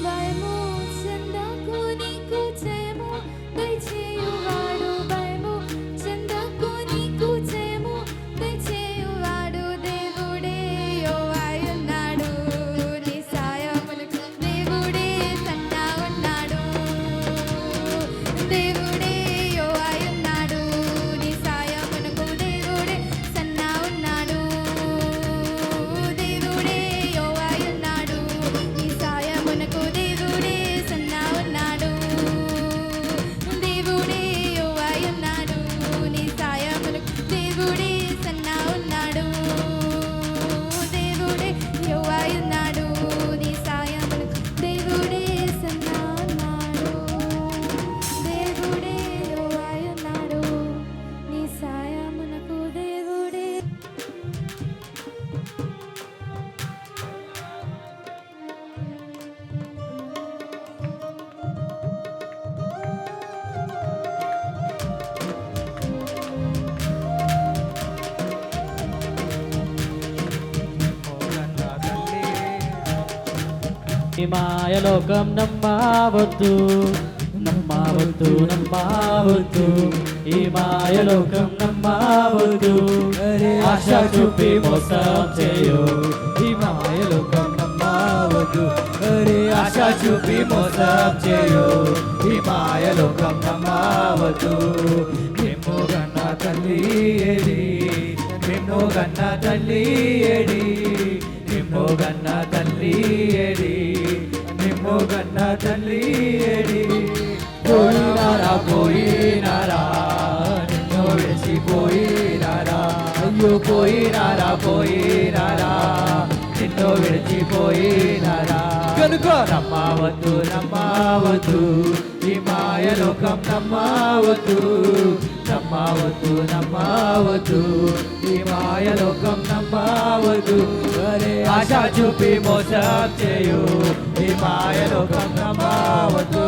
భయము చెందకు నీకు జయము దయచేయువాడు భయము చెందకు నీకు జయము దయచేయువాడు దేవుడే యోవాయున్నాడు నీ సాయమునకు దేవుడే సన్నా ఉన్నాడు దేవుడే యోవాయున్నాడు నీ సాయమునకు దేవుడే సన్నా ఉన్నాడు దేవుడే యోవాయున్నాడు నీ సాయమునకు దేవుడే సన్నా ఉన్నాడు దేవుడే యోవాయున్నాడు నీ సాయమునకు దేవుడే సన్నా ఉన్నాడు దేవుడే యోవాయున్నాడు నీ సాయమునకు దేవుడే సన్నా ఉన్నాడు దేవుడే యోవాయున్నాడు నీ సాయమునకు దేవుడే ఈ మాయలోకం నమ్మవద్దు నమ్మవద్దు నమ్మవద్దు ఈ మాయలోకం నమ్మవద్దు ఆశ చూపి మోసం చేయు ఈ మాయలోకం నమ్మవద్దు ఆశ చూపి మోసం చేయు ఈ మాయలోకం నమ్మవద్దు మేము గన్న తల్లి ఏడి మేము గన్న తల్లి ఏడి నిమ్ము గన్న తల్లి ఏడి నిమ్ము గన్న తల్లి ఏడి పోయినారా పోయినారా నిన్ను విడిచిపోయినారా అయ్యో పోయినారా పోయినారా నిన్ను విడిచిపోయినారా కనుక నమ్మవద్దు నమ్మవద్దు ఈ మాయలోకం నమ్మవద్దు నమ్మవద్దు నమ్మవద్దు ఈ మాయలోకం నమ్మవద్దు అరే ఆశ చూపి మోసం చేయు ఈ మాయలోకం నమ్మవద్దు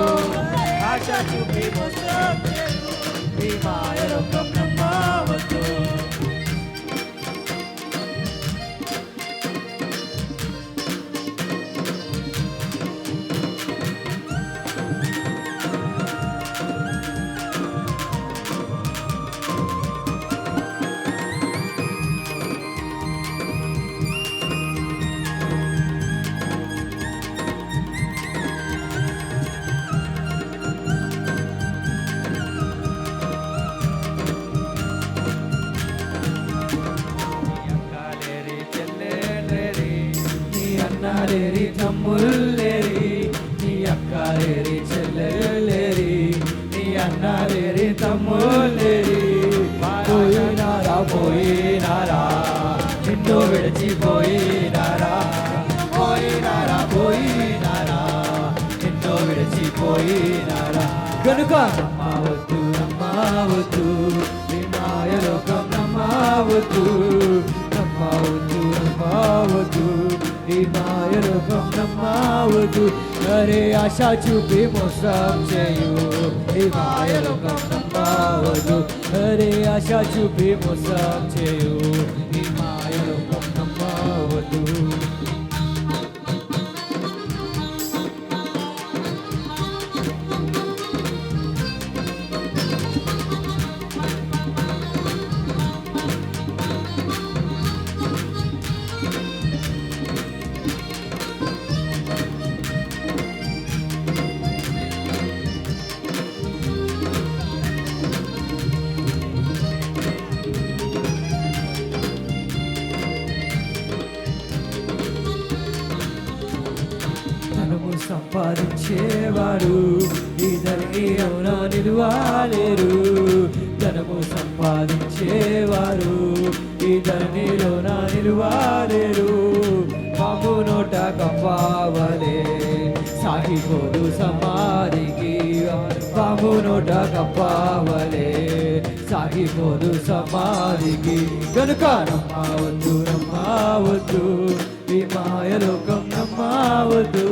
ఆశ చూపి మోసం చేయు ఈ మాయలోకం నమ్మవద్దు అన్నలేరి తమ్ముళ్ళేరి నీ అక్కలేరి చెల్లెలేరి నీ అన్నలేరి తమ్ముళ్ళేరి పోయినారా పోయినారా నిన్ను విడిచిపోయినారా పోయినారా పోయినారా నిన్ను విడిచిపోయినారా కనుక నమ్మవద్దు నమ్మవద్దు ఈ మాయలోకం నమ్మవద్దు నమ్మవద్దు నమ్మవద్దు ఈ మాయలోకం నమ్మవద్దు అరే ఆశ చూపి మోసం చేయు ఈ మాయలోకం నమ్మవద్దు అరే ఆశ చూపి మోసం చేయు ఈ మాయలోకం నమ్మవద్దు సంపాదించేవారు ఈ ధరణిలోన నిలువలేరు. ధనము సంపాదించేవారు ఈ ధరణిలోన నిలువలేరు. పాము నోట కప్పవలే సాగిపోదు సమాధికి. పాము నోట కప్పవలే సాగిపోదు సమాధికి. కనుక నమ్మవద్దు నమ్మవద్దు ఈ మాయలోకం నమ్మవద్దు.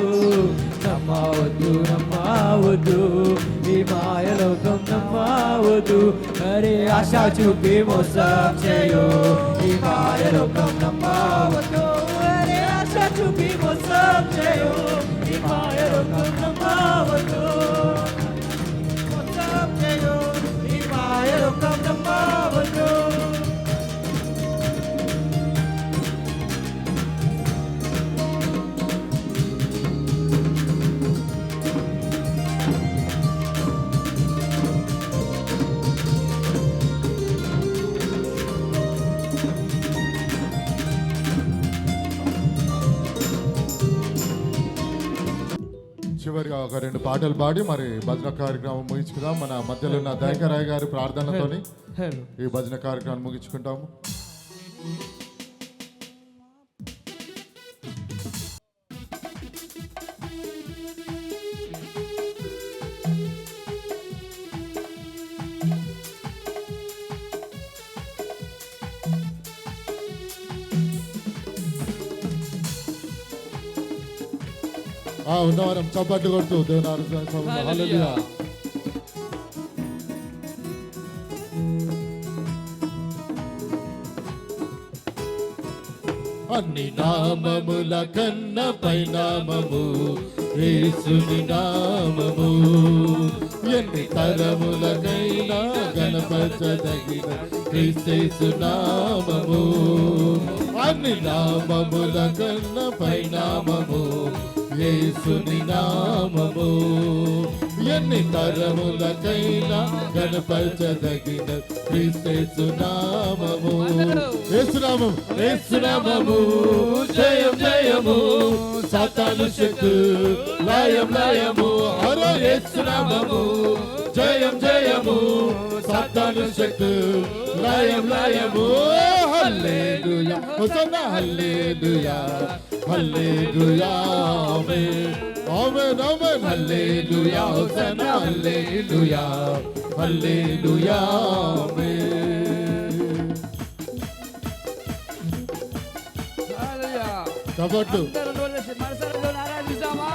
నమ్మవద్దు నమ్మవద్దు ఈ మాయలోకం నమ్మవద్దు. అరే ఆశ చూపి మోసం చేయో ఈ మాయలోకం నమ్మవద్దు. అరే ఆశ చూపి మోసం చేయో ఈ మాయలోకం నమ్మవద్దు. మోసం చేయో ఈ మాయలోకం నమ్మవద్దు. చివరిగా ఒక 2 పాటలు పాడి మరి భజన కార్యక్రమం ముగించుకుందాం. మన మధ్యలో ఉన్న దైకరాయ్ గారి ప్రార్థనతోని ఈ భజన కార్యక్రమం ముగించుకుంటాము. ఉన్నవారం చప్పట్లు కొడుతూ దేవుని హల్లెలూయా. అన్ని నామముల కన్న పైనామము యేసుని నామము. ఎన్ని తరములకైనా గణపరచదగిన క్రీస్తు నామము. అన్ని నామముల కన్న పైనామము యేసుని నామము. ఎన్ని తరములకైనా గణపరచదగిన క్రీస్తు నామము. యేసునామము యేసునామము జయం జయము సాతాను శక్తి లయం లయము. హరే యేసునామము జయం జయము సాతాను శక్తి లయం లయము. హల్లెలూయా హోసన్నా హల్లెలూయా హల్లెలూయా ఆమేన్ ఆమేన్ ఆమేన్. హల్లెలూయా హోసన్నా హల్లెలూయా హల్లెలూయా ఆమేన్. కాబట్టి ఆరాధిస్తామా?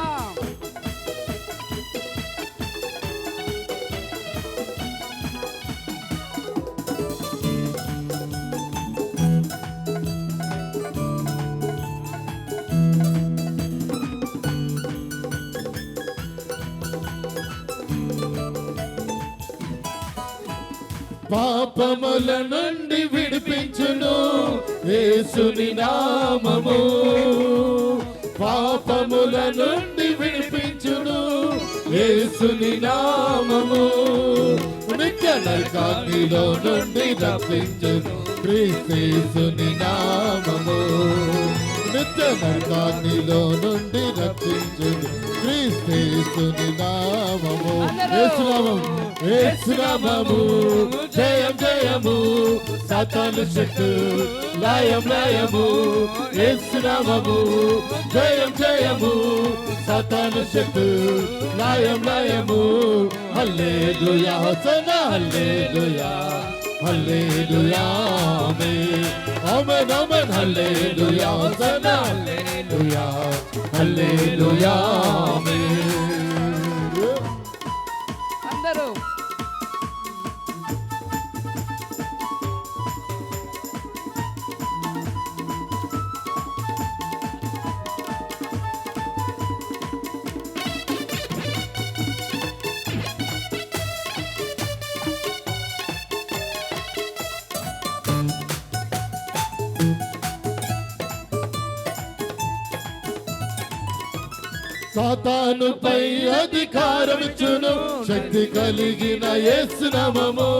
పాపముల నుండి విడిపించును యేసుని నామము. పాపముల నుండి విడిపించును యేసుని నామము. నిత్య నరకాగ్నిలో నుండి రక్షించును క్రీస్తుని నామము. నిత్య నరకాగ్నిలో నుండి రక్షించును క్రీస్తుని నామము. యేసునామము యేసునామము జయం జయము సాతాను శక్తి లయం లయము. యేసునామము జయం జయము సాతాను శక్తి లయం లయము. హల్లెలూయా హోసన్నా హల్లెలూయా హల్లెలూయా ఆమేన్ ఆమేన్ ఆమేన్. హల్లెలూయా హోసన్నా హల్లెలూయా హల్లెలూయా ఆమేన్. అందరూ సాతానుపై అధికారమిచ్చును శక్తి కలిగిన యేసునామము.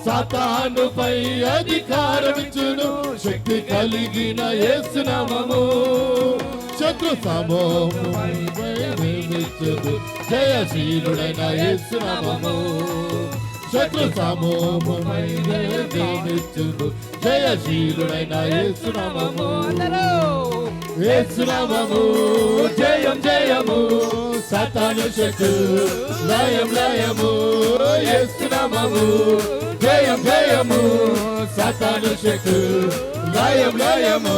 సాతానుపై అధికారమిచ్చును శక్తి కలిగిన యేసునామము. శత్రు సమూహమై నిర్మించుదు జయశీలుడైన యేసు నామము శత్రు సమూహమై నిర్మించుదు జయశీలుడైన యేసు నామము యేసు నామము జయం జయము సాతాను శక్తి లయం లయము యేసు నామము జయం జయము సాతాను శక్తి లయం లయము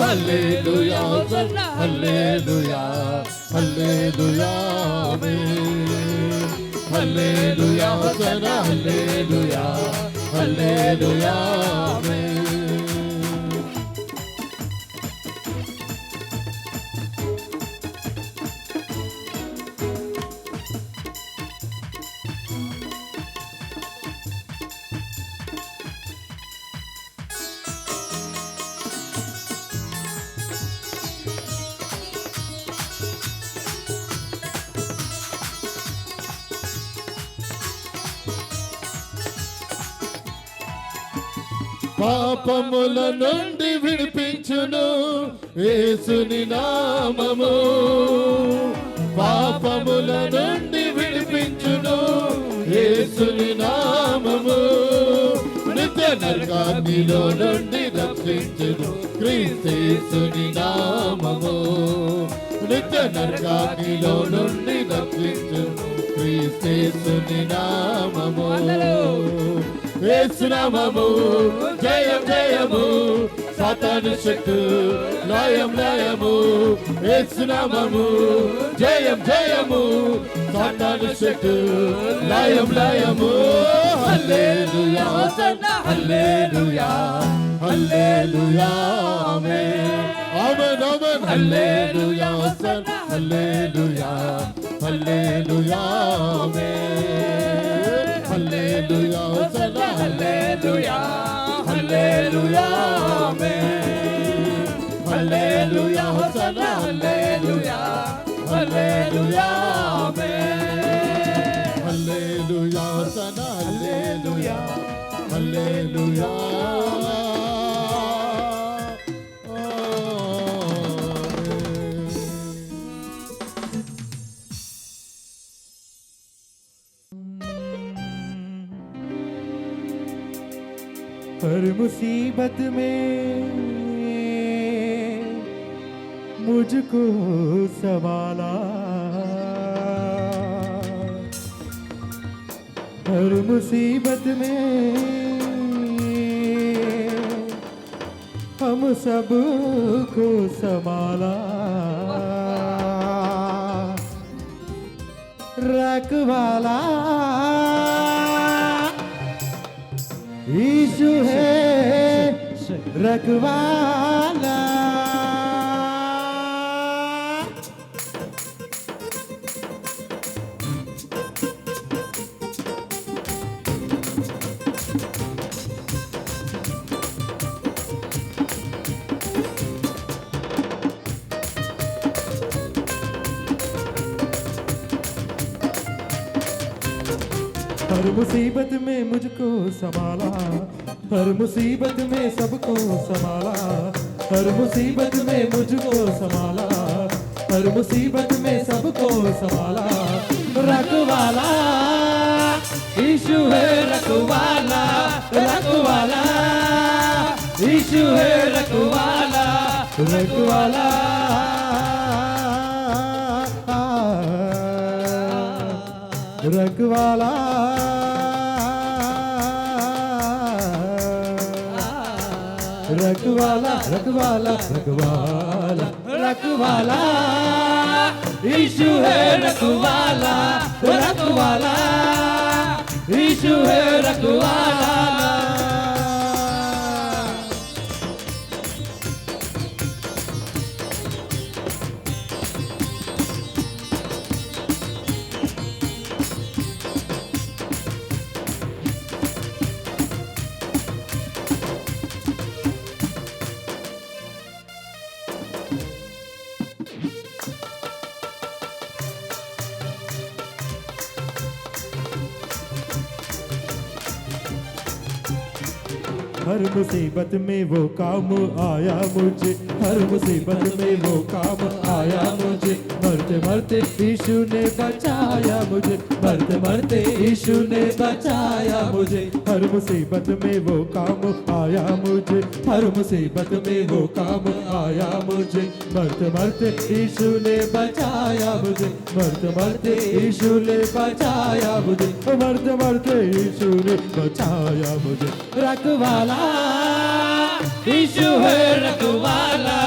హల్లెలూయా హల్లెలూయా హల్లెలూయా ఆమేన్ హల్లెలూయా హోసన్నా హల్లెలూయా హల్లెలూయా ఆమేన్ పాపముల నుండి విడిపించును యేసుని నామము పాపముల నుండి విడిపించును యేసుని నామము నిత్య నరకాగ్నిలో నుండి రక్షించును క్రీస్తేసుని నామము నిత్య నరకాగ్నిలో నుండి రక్షించును క్రీస్తేసుని నామము యేసు నామము జయం జయము సాతాను శక్తి లయం లయము యేసు నామము జయం జయము సాతాను శక్తి లయం లయము హల్లెలూయా హోసన్నా హల్లెలూయా హల్లెలూయా ఆమేన్ ఆమేన్ ఆమేన్ హల్లెలూయా హోసన్నా హల్లెలూయా హల్లెలూయా ఆమేన్ హల్లెలూయా హోసన్నా హల్లెలూయా హల్లెలూయా ఆమేన్ హల్లెలూయా హోసన్నా హల్లెలూయా హల్లెలూయా ఆమేన్ హల్లెలూయా హోసన్నా హల్లెలూయా హల్లెలూయా हर मुसीबत में मुझको संभाला हर मुसीबत में हम सबको संभाला रखवाला यीशु है रखवाला हर मुसीबत में मुझको संभाला हर मुसीबत में सबको संभाला हर मुसीबत में मुझको संभाला हर मुसीबत में सबको संभाला रखवाला यीशु है रखवाला रखवाला यीशु है रखवाला रखवाला रखवाला रखवाला रखवाला रखवाला रखवाला यीशु है रखवाला रखवाला यीशु है रखवाला हर मुसीबत में वो काम आया मुझे, हर मुसीबत में वो काम आया मुझे। मरते मरते यीशु ने बचाया मुझे, मरते मरते यीशु ने बचाया मुझे। हर मुसीबत में वो काम आया मुझे, हर मुसीबत में वो काम आया मुझे। मरते मरते यीशु ने बचाया मुझे, मरते मरते यीशु ने बचाया मुझे, मरते मरते यीशु ने बचाया मुझे। रखवाला यीशु है, रखवाला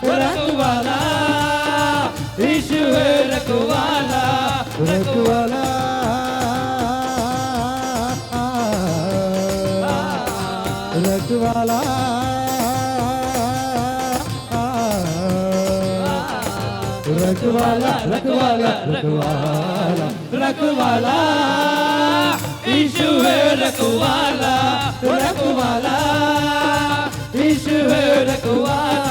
रखवाला यीशु है, रखवाला रखवाला रखवाला रखवाला रखवाला रखवाला रखवाला यीशु है, रखवाला रखवाला यीशु है, रखवाला।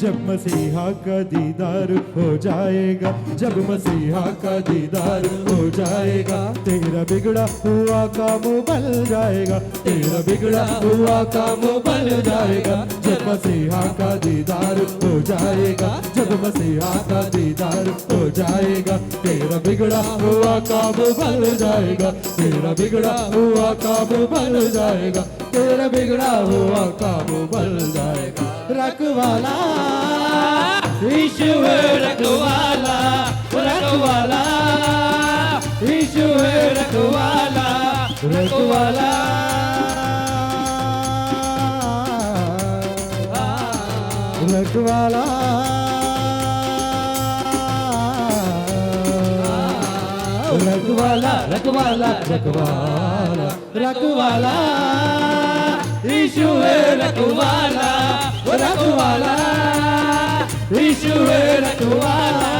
जब मसीहा का दीदार हो जाएगा, जब मसीहा का दीदार हो जाएगा, तेरा बिगड़ा हुआ काम बन जाएगा, तेरा बिगड़ा हुआ काम बन जाएगा। जब मसीहा का दीदार हो जाएगा, जब मसीहा का दीदार हो जाएगा, तेरा बिगड़ा हुआ काम बन जाएगा, तेरा बिगड़ा हुआ काम बन जाएगा, तेरा बिगड़ा हुआ काम बन जाएगा। रखवाला यीशु है, रखवाला रखवाला यीशु है, रखवाला रखवाला रखवाला रखवाला रखवाला रखवाला रखवाला यीशु है, रखवाला रखवाला यीशु है, रखवाला।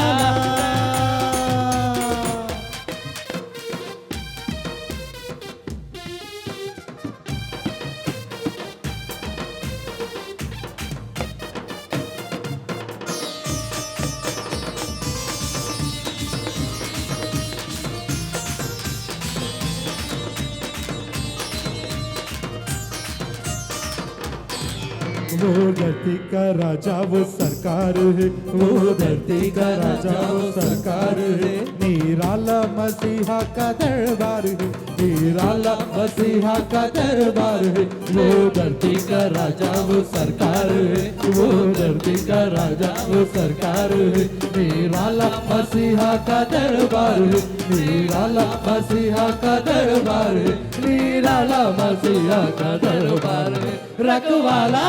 वो धरती का राजा वो सरकार है, वो धरती का राजा वो सरकार है। निराला मसीहा का दरबार है, निराला मसीहा का दरबार है। वो धरती का राजा वो सरकार है, वो धरती का राजा वो सरकार है। निराला मसीहा का दरबार है, निराला मसीहा का दरबार है, निराला मसीहा का दरबार है। रखवाला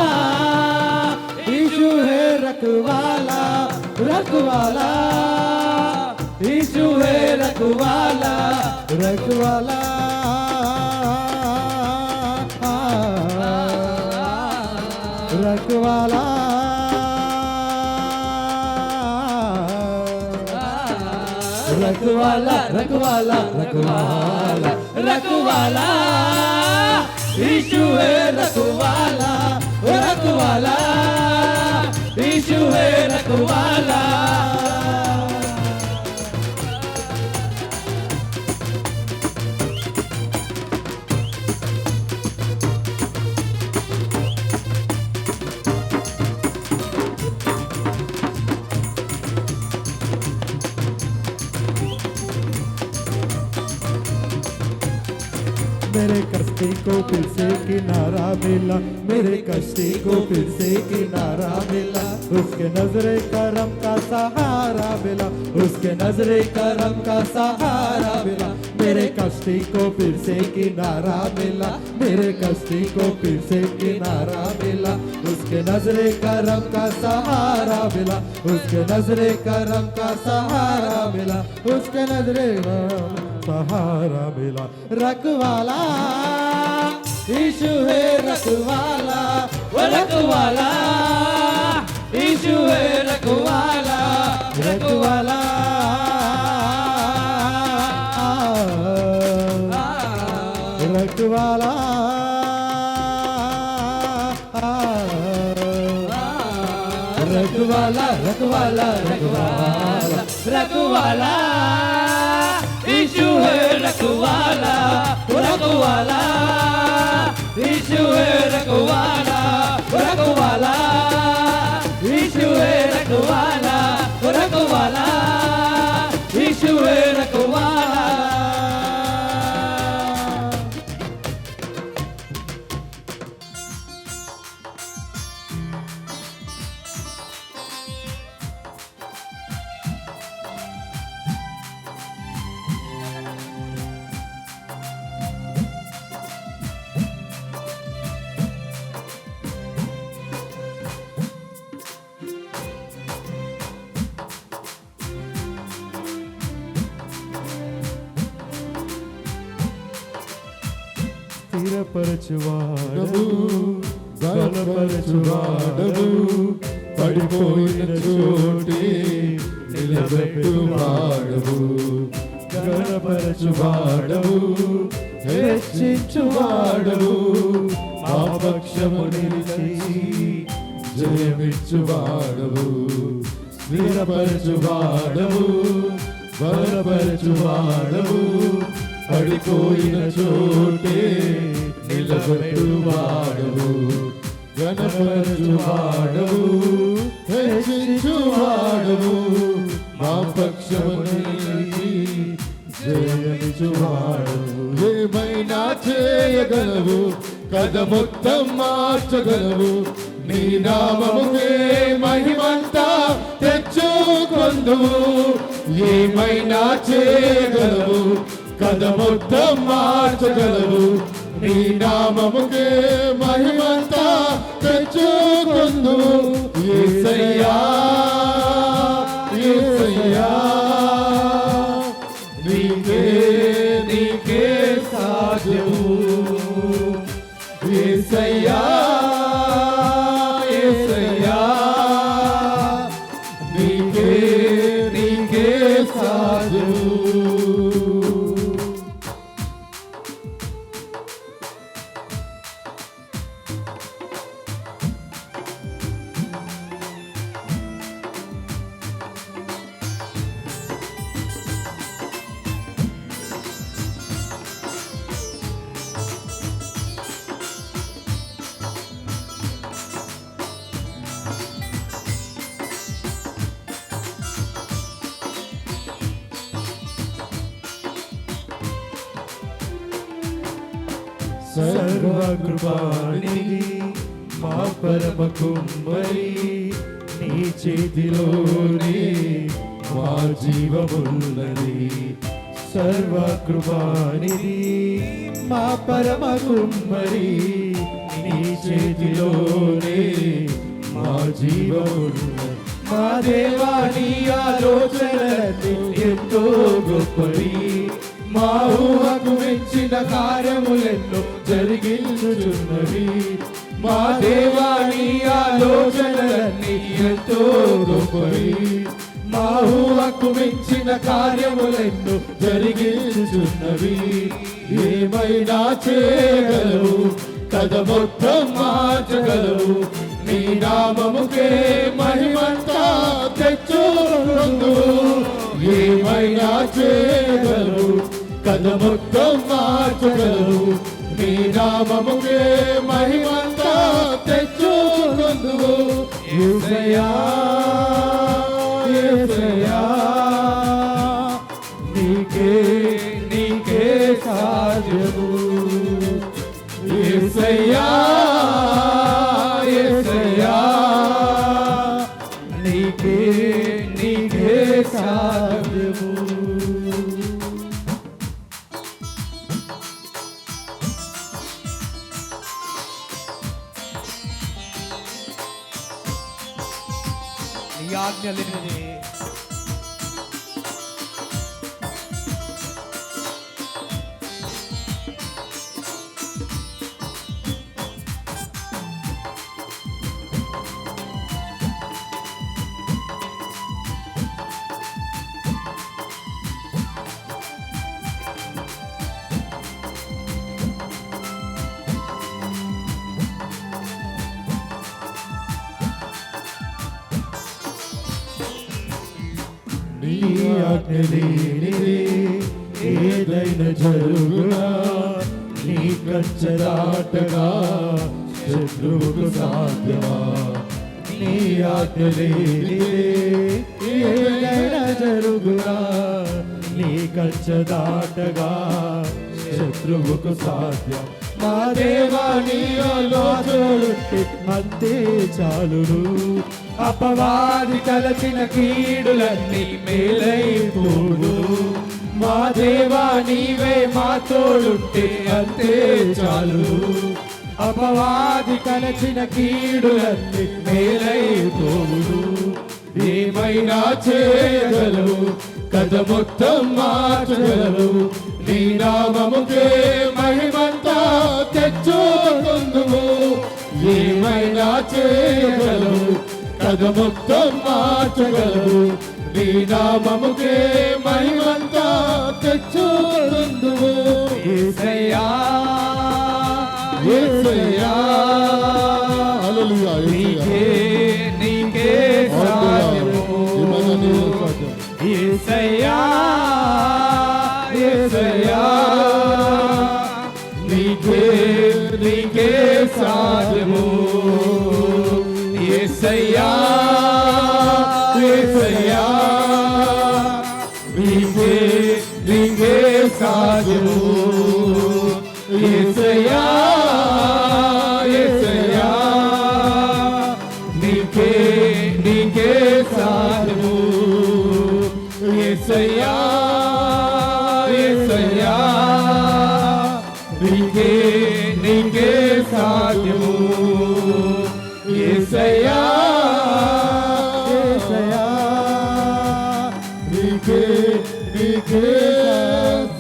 यीशु है, रखवाला रखवाला यीशु है, रखवाला रखवाला रखवाला रखवाला रखवाला रखवाला रखवाला यीशु है, रखवाला रखवाला यीशु है, रखवाला। मेरे कश्ती को फिर से किनारा मिला, मेरे कश्ती को फिर से किनारा मिला। उसके नजरे करम का सहारा मिला, उसके नजरे करम का सहारा मिला। मेरे कश्ती को फिर से किनारा मिला, मेरे कश्ती को फिर से किनारा मिला। उसके नजरे करम का सहारा मिला, उसके नजरे करम का सहारा मिला, उसके नजरे सहारा मिला। रखवाला यीशु है रखवाला, वो रखवाला, यीशु है रखवाला, रखवाला, रखवाला, रखवाला, रखवाला, रखवाला, रखवाला, यीशु है रखवाला, रखवाला, यीशु है रखवाला, रखवाला, यीशु है रखवाला, रखवाला, यीशु है रखवाला. స్థిరపరచువాడవు, బలపరచువాడవు, పడిపోయిన చోటే నిలబెట్టువాడవు, గణపరచువాడవు, హెచ్చించువాడవు, మా పక్షము నిలిచి జయమిచ్చువాడవు, స్థిరపరచువాడవు, బలపరచువాడవు, పడిపోయిన చోటే నిలబెట్టువాడవు, గణపరచువాడవు, హెచ్చించువాడవు, మా పక్షము నిలిచి జయమిచ్చువాడవు. ఏమైనా చేయగలవు, కథ మొత్తం మార్చగలవు, నీ నామముకే మహిమంతా తెచ్చుకొందువు. ఏమైనా చేయగలవు, కథ మొత్తం మార్చగలవు, నీ నామముకే మహిమంతా తెచ్చుకొందువు. యేసయ్యా, యేసయ్యా, నీకే నీకే సాధ్యము. యేసయ్యా, యేసయ్యా, నీకే నీకే సాధ్యము. సర్వకృపానిధి మా పరమ కుమ్మరి, నీ చేతిలోనే మా జీవమున్నది. సర్వకృపానిధి మా పరమ కుమ్మరి, నీ చేతిలోనే మా జీవమున్నది. మా దేవా, నీ ఆలోచనలన్నీ ఎంతో గొప్పవి, మా ఊహకు మెచ్చిన కార్యములెన్నో జరిగించుచున్నవి. మా దేవా, నీ ఆలోచనలన్నీ ఎంతో గొప్పవి, మా ఊహకు మెచ్చిన కార్యములెన్నో జరిగించుచున్నవి. ఏమైనా చేయగలవు, కథ మొత్తం మార్చగలవు, నీ నామముకే మహిమంతా తెచ్చుకొందువు. ఏమైనా చేయగలవు, కథ మొత్తం మార్చగలవు, నీ నామముకే మహిమంతా తెచ్చుకొందువు. యేసయ్యా, యేసయ్యా, నీకే నీకే సాధ్యము. యేసయ్యా, యేసయ్యా, నీకే నీకే సాధ్యము. నీ ఆజ్ఞ లేనిదే నీ ఆజ్ఞ లేనిదే ఏదైనా జరుగునా నీ కంచె దాటగా శత్రువుకు సాధ్యమా నీ ఆజ్ఞ లేనిదే ఏదైనా జరుగునా నీ కంచె దాటగా శత్రువుకు సాధ్యం మా దేవా నీ ఆలోచనలుంటే అంతే చాలును అపవాది తలచిన కీడులన్నీ మేలైపోను మా దేవా నీవే మా తోడుంటే అంతే చాలు అపవాది తలచిన కీడులన్నీ మేలైపోను ఏమైనా చేయగలవు కథ మొత్తం మార్చగలవు నీ నామముకే మహిమంతా తెచ్చుకుందుము ఏమైనా చేయగలవు కథ మొత్తం మార్చగలవు నీ నామముకే మహిమంతా తెచ్చుకుందుము యేసయ్యా యేసయ్యా హల్లెలూయా నీకే సాధ్యము యేసయ్యా యేసయ్యా నీకే సాధ్యము యేసయ్యా యేసయ్యా నీకే సాధ్యము యేసయ్యా యేసయ్యా నీకే సాధ్యము యేసయ్యా యేసయ్యా నీకే సాధ్యము యేసయ్యా యేసయ్యా నీకే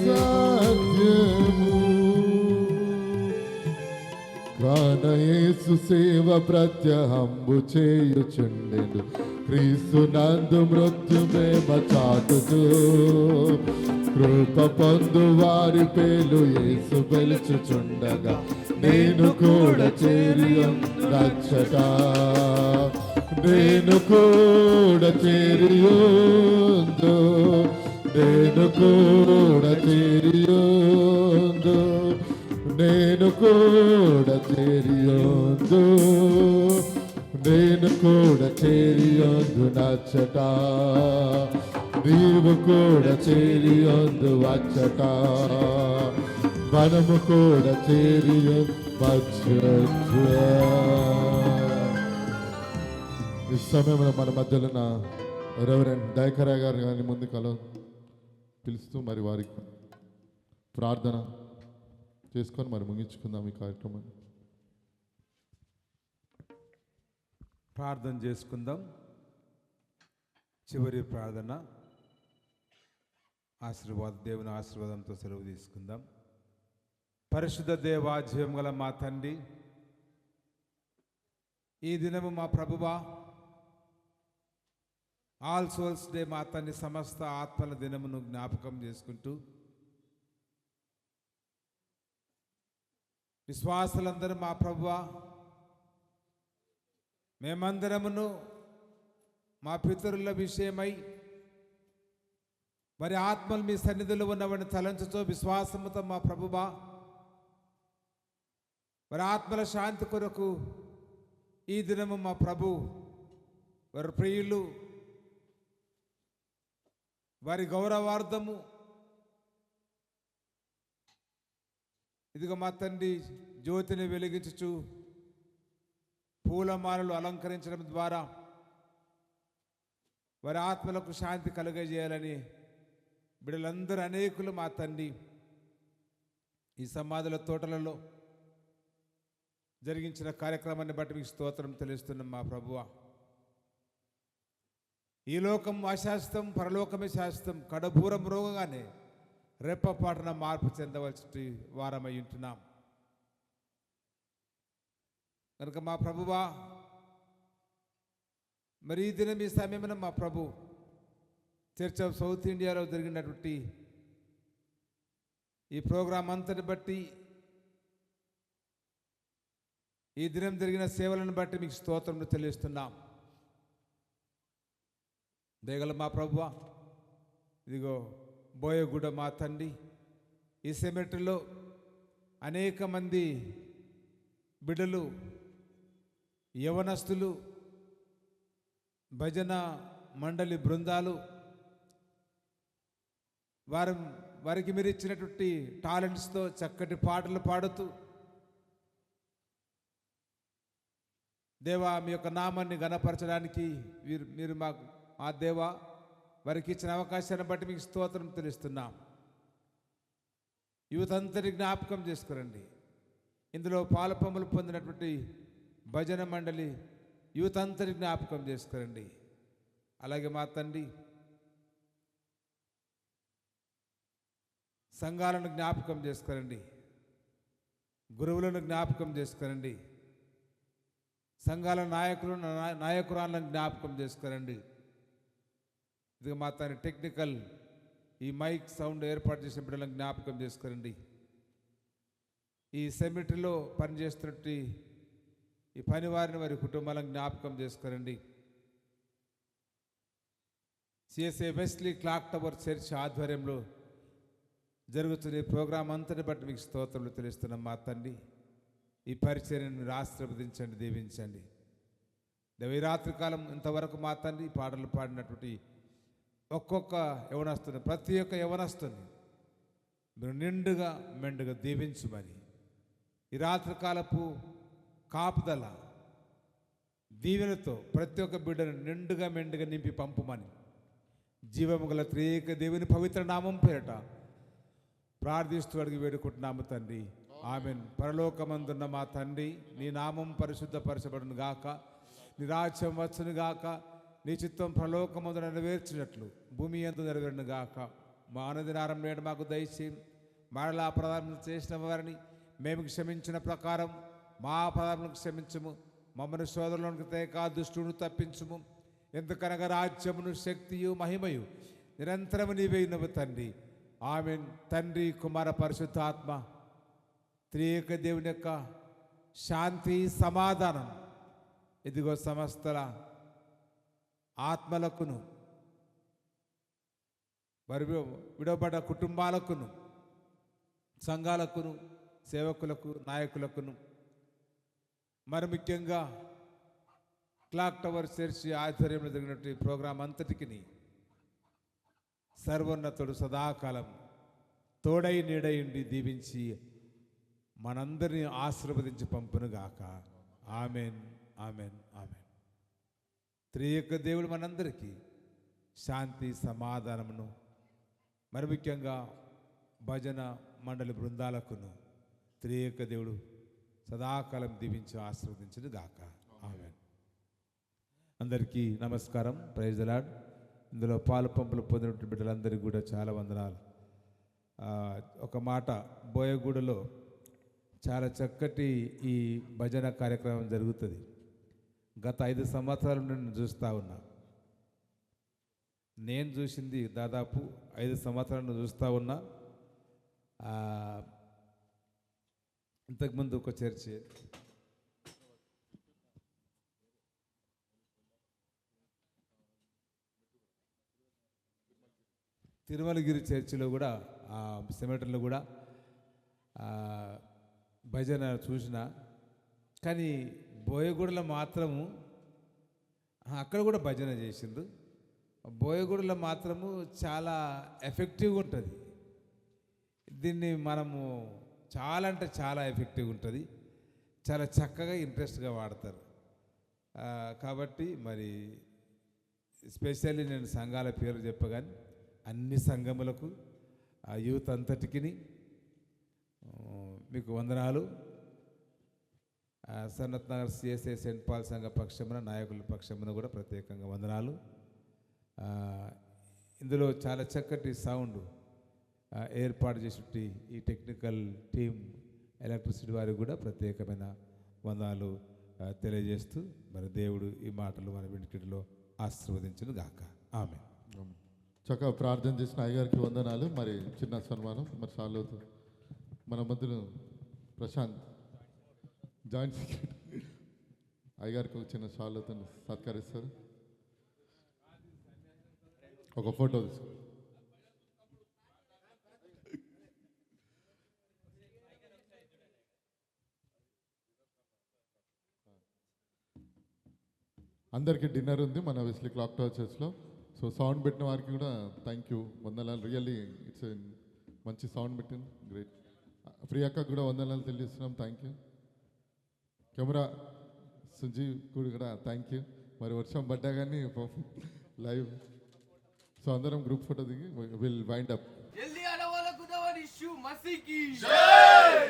సాధ్యము ప్రాణయేసు సేవ ప్రత్యహంబు చేయుచుండెను క్రీస్తు నందు మృత్యుమేమ చాటుతూ కృప పొందు వారి పేలు యేసు పిలుచుచుండగా నేను కూడా చేరి రక్షట నేను కూడా చేరియుందు నేను కూడా చేరియుందు నేను కూడా చేరియుందు నేను కూడా చేరియుందు నచ్చట నీవు కూడా చేరియుందు వచ్చట మనము కూడా చేరియుందు ఈ సమయంలో మన మధ్యలో ఉన్న రెవరెండ్ దయకరా గారు కానీ ముందు పిలుస్తూ మరి వారికి ప్రార్థన చేసుకొని మరి ముగించుకుందాం ఈ కార్యక్రమాన్ని. ప్రార్థన చేసుకుందాం. చివరి ప్రార్థన దేవుని ఆశీర్వాదంతో సెలవు తీసుకుందాం. పరిశుద్ధ దేవా, జీవం గల మా తండ్రి, ఈ దినము మా ప్రభువా ఆల్ సోల్స్ డే మా తండ్రి సమస్త ఆత్మల దినమును జ్ఞాపకం చేసుకుంటూ విశ్వాసులందరూ మా ప్రభువా మేమందరమును మా పితరుల విషయమై మరి ఆత్మలు మీ సన్నిధిలో ఉన్నవని తలంచుతో విశ్వాసముతో మా ప్రభువా మరి ఆత్మల శాంతి కొరకు ఈ దినము మా ప్రభు వారి ప్రియులు వారి గౌరవార్థము ఇదిగో మా తండ్రి జ్యోతిని వెలిగించుచు పూలమాలలు అలంకరించడం ద్వారా వారి ఆత్మలకు శాంతి కలుగజేయాలని బిడ్డలందరూ అనేకులు మా తండ్రి ఈ సమాధుల తోటలలో జరిగించిన కార్యక్రమాన్ని బట్టి మీకు స్తోత్రం తెలుస్తున్నాం మా ప్రభువా. ఈ లోకం అశాస్త్రం, పరలోకమే శాస్త్రం. కడబూరం రోగగానే రెప్పపాటున మార్పు చెందవలసి వారమై ఉంటున్నాం కనుక మా ప్రభువా మరి ఈ దినం ఈ సమయమున మా ప్రభు చర్చ్ ఆఫ్ సౌత్ ఇండియాలో జరిగినటువంటి ఈ ప్రోగ్రాం అంతటి బట్టి ఈ దినం జరిగిన సేవలను బట్టి మీకు స్తోత్రం తెలియస్తున్నాం. దయగల మా ప్రభువా ఇదిగో బోయగూడ మా తండ్రి ఈ సెమిటరీలో అనేక మంది బిడ్డలు యవనస్తులు భజన మండలి బృందాలు వారికి మీరు ఇచ్చినటువంటి టాలెంట్స్తో చక్కటి పాటలు పాడుతూ దేవా మీ యొక్క నామాన్ని గణపరచడానికి మీరు మాకు ఆ దేవా వారికి ఇచ్చిన అవకాశాన్ని బట్టి మీకు స్తోత్రం తెలుస్తున్నాం. యూత్ అంతటి జ్ఞాపకం చేసుకురండి. ఇందులో పాలపొమ్మలు పొందినటువంటి భజన మండలి యూత్ అంతటి జ్ఞాపకం చేసుకురండి. అలాగే మా తండ్రి సంఘాలను జ్ఞాపకం చేసుకురండి, గురువులను జ్ఞాపకం చేసుకురండి, సంఘాల నాయకురాలను జ్ఞాపకం చేసుకురండి. ఇది మా తండ్రి టెక్నికల్ ఈ మైక్ సౌండ్ ఏర్పాటు చేసిన బిడ్డలను జ్ఞాపకం చేసుకురండి. ఈ సెమిటరీలో పనిచేస్తున్నట్టు ఈ పని వారిని వారి కుటుంబాలను జ్ఞాపకం చేసుకురండి. CSA Wesley clock tower church ఆధ్వర్యంలో జరుగుతున్న ఈ ప్రోగ్రాం అంతటి బట్టి మీకు స్తోత్రాలు తెలుస్తున్నాం. మా తండ్రి ఈ పరిచర్యను మీరు ఆశీర్వదించండి, దీవించండి. ఈ రాత్రికాలం ఇంతవరకు మా తండ్రి పాటలు పాడినటువంటి ఒక్కొక్క యవనస్తుని ప్రతి ఒక్క యవనస్తుని మీరు నిండుగా మెండుగా దీవించమని ఈ రాత్రికాలపు కాపుదల దీవెనతో ప్రతి ఒక్క బిడ్డను నిండుగా మెండుగా నింపి పంపుమని జీవము గల త్రియేక దేవుని పవిత్ర నామం పేరట ప్రార్థిస్తూ అడిగి వేడుకుంటున్నాము తండ్రి. ఆమెన్. పరలోకమందున్న మా తండ్రి, నీ నామం పరిశుద్ధపరచబడును గాక, నీ రాజ్యం వచ్చును గాక, నీ చిత్తం పరలోకమందు నెరవేర్చినట్లు భూమి యందు నెరవేరును గాక. మా అనుదినారం నేడు మాకు దయచేయం. మరలా అపరాధములు చేసిన వారిని మేము క్షమించిన ప్రకారం మా అపరాధములను క్షమించము. మమ్మల్ని సోదరులకు తేక దుష్టును తప్పించుము. ఎందుకనగా రాజ్యమును శక్తియు మహిమయు నిరంతరము నీవేయునవు తండ్రి. ఆమెన్. తండ్రి కుమార పరిశుద్ధాత్మ త్రియేక దేవుని యొక్క శాంతి సమాధానం ఇదిగో సమస్తల ఆత్మలకును మరి విడవబడ్డ కుటుంబాలకును సంఘాలకును సేవకులకు నాయకులకును మరి ముఖ్యంగా క్లాక్ టవర్ చర్చి ఆధ్వర్యంలో జరిగినటువంటి ప్రోగ్రాం అంతటికి సర్వోన్నతుడు సదాకాలం తోడై నీడయుండి దీవించి మనందరినీ ఆశీర్వదించి పంపునుగాక. Amen, amen, amen. త్రియేక దేవుడు మనందరికీ శాంతి సమాధానమును మరి ముఖ్యంగా భజన మండలి బృందాలకును త్రియేక దేవుడు సదాకాలం దీవించి ఆశీర్వదించును గాక. ఆమెన్. అందరికీ నమస్కారం. Praise the lord. ఇందులో పాలు పంపులు పొందినటువంటి బిడ్డలందరికీ కూడా చాలా వందనాలు. ఒక మాట, బోయగూడలో చాలా చక్కటి ఈ భజన కార్యక్రమం జరుగుతుంది. గత 5 సంవత్సరాల నుండి నేను చూస్తూ ఉన్నా. నేను చూసింది దాదాపు 5 సంవత్సరాలను చూస్తూ ఉన్నా. ఇంతకుముందు ఒక చర్చి తిరుమలగిరి చర్చిలో కూడా ఆ సెమిటరీలో కూడా భజన చూసిన. కానీ బోయగూడలో మాత్రము అక్కడ కూడా భజన చేసిండ్రు. బోయగూడలో మాత్రము చాలా ఎఫెక్టివ్గా ఉంటుంది. దీన్ని మనము చాలా అంటే చాలా ఎఫెక్టివ్గా ఉంటుంది. చాలా చక్కగా ఇంట్రెస్ట్గా వాడతారు. కాబట్టి మరి స్పెషల్లీ నేను సంఘాల పేరు చెప్పగానే అన్ని సంఘములకు ఆ యూత్ అంతటికి మీకు వందనాలు. Sanath Nagar CSI Saint Paul సంఘ పక్షమున నాయకుల పక్షమున కూడా ప్రత్యేకంగా వందనాలు. ఇందులో చాలా చక్కటి సౌండ్ ఏర్పాటు చేసి ఈ టెక్నికల్ టీం ఎలక్ట్రిసిటీ వారికి కూడా ప్రత్యేకమైన వందనాలు తెలియజేస్తూ మరి దేవుడు ఈ మాటలు మన వినికిడిలో ఆశీర్వదించును గాక. ఆమె. చక్కగా ప్రార్థన చేసిన అయ్యగారికి వందనాలు. మరి చిన్న సన్మానం మరి సార్లు మన మధ్యలో ప్రశాంత్ జాయింట్ సెక్రటరీ అయ్యగారికి ఒక చిన్న షాల్తో సత్కరిస్తారు. ఒక ఫోటో తీసుకో. అందరికీ డిన్నర్ ఉంది మన వెస్లీ క్లాక్ టవర్ చర్చ్లో. సో సౌండ్ పెట్టిన వారికి కూడా థ్యాంక్ యూ, వందనాలు. రియల్లీ ఇట్స్ మంచి సౌండ్ పెట్టింది, గ్రేట్. ప్రియాక్కకు కూడా వందనాలు తెలియజేస్తున్నాం, థ్యాంక్ యూ. కెమెరా సుజీవ్ కూడా థ్యాంక్ యూ. మరి వర్షం పడ్డా కానీ లైవ్. సో అందరం గ్రూప్ ఫోటో దిగి విల్ వైండ్ అప్. జల్దీ ఆడవాళ్ళకు దవర్ ఇష్యూ మసీకి జై.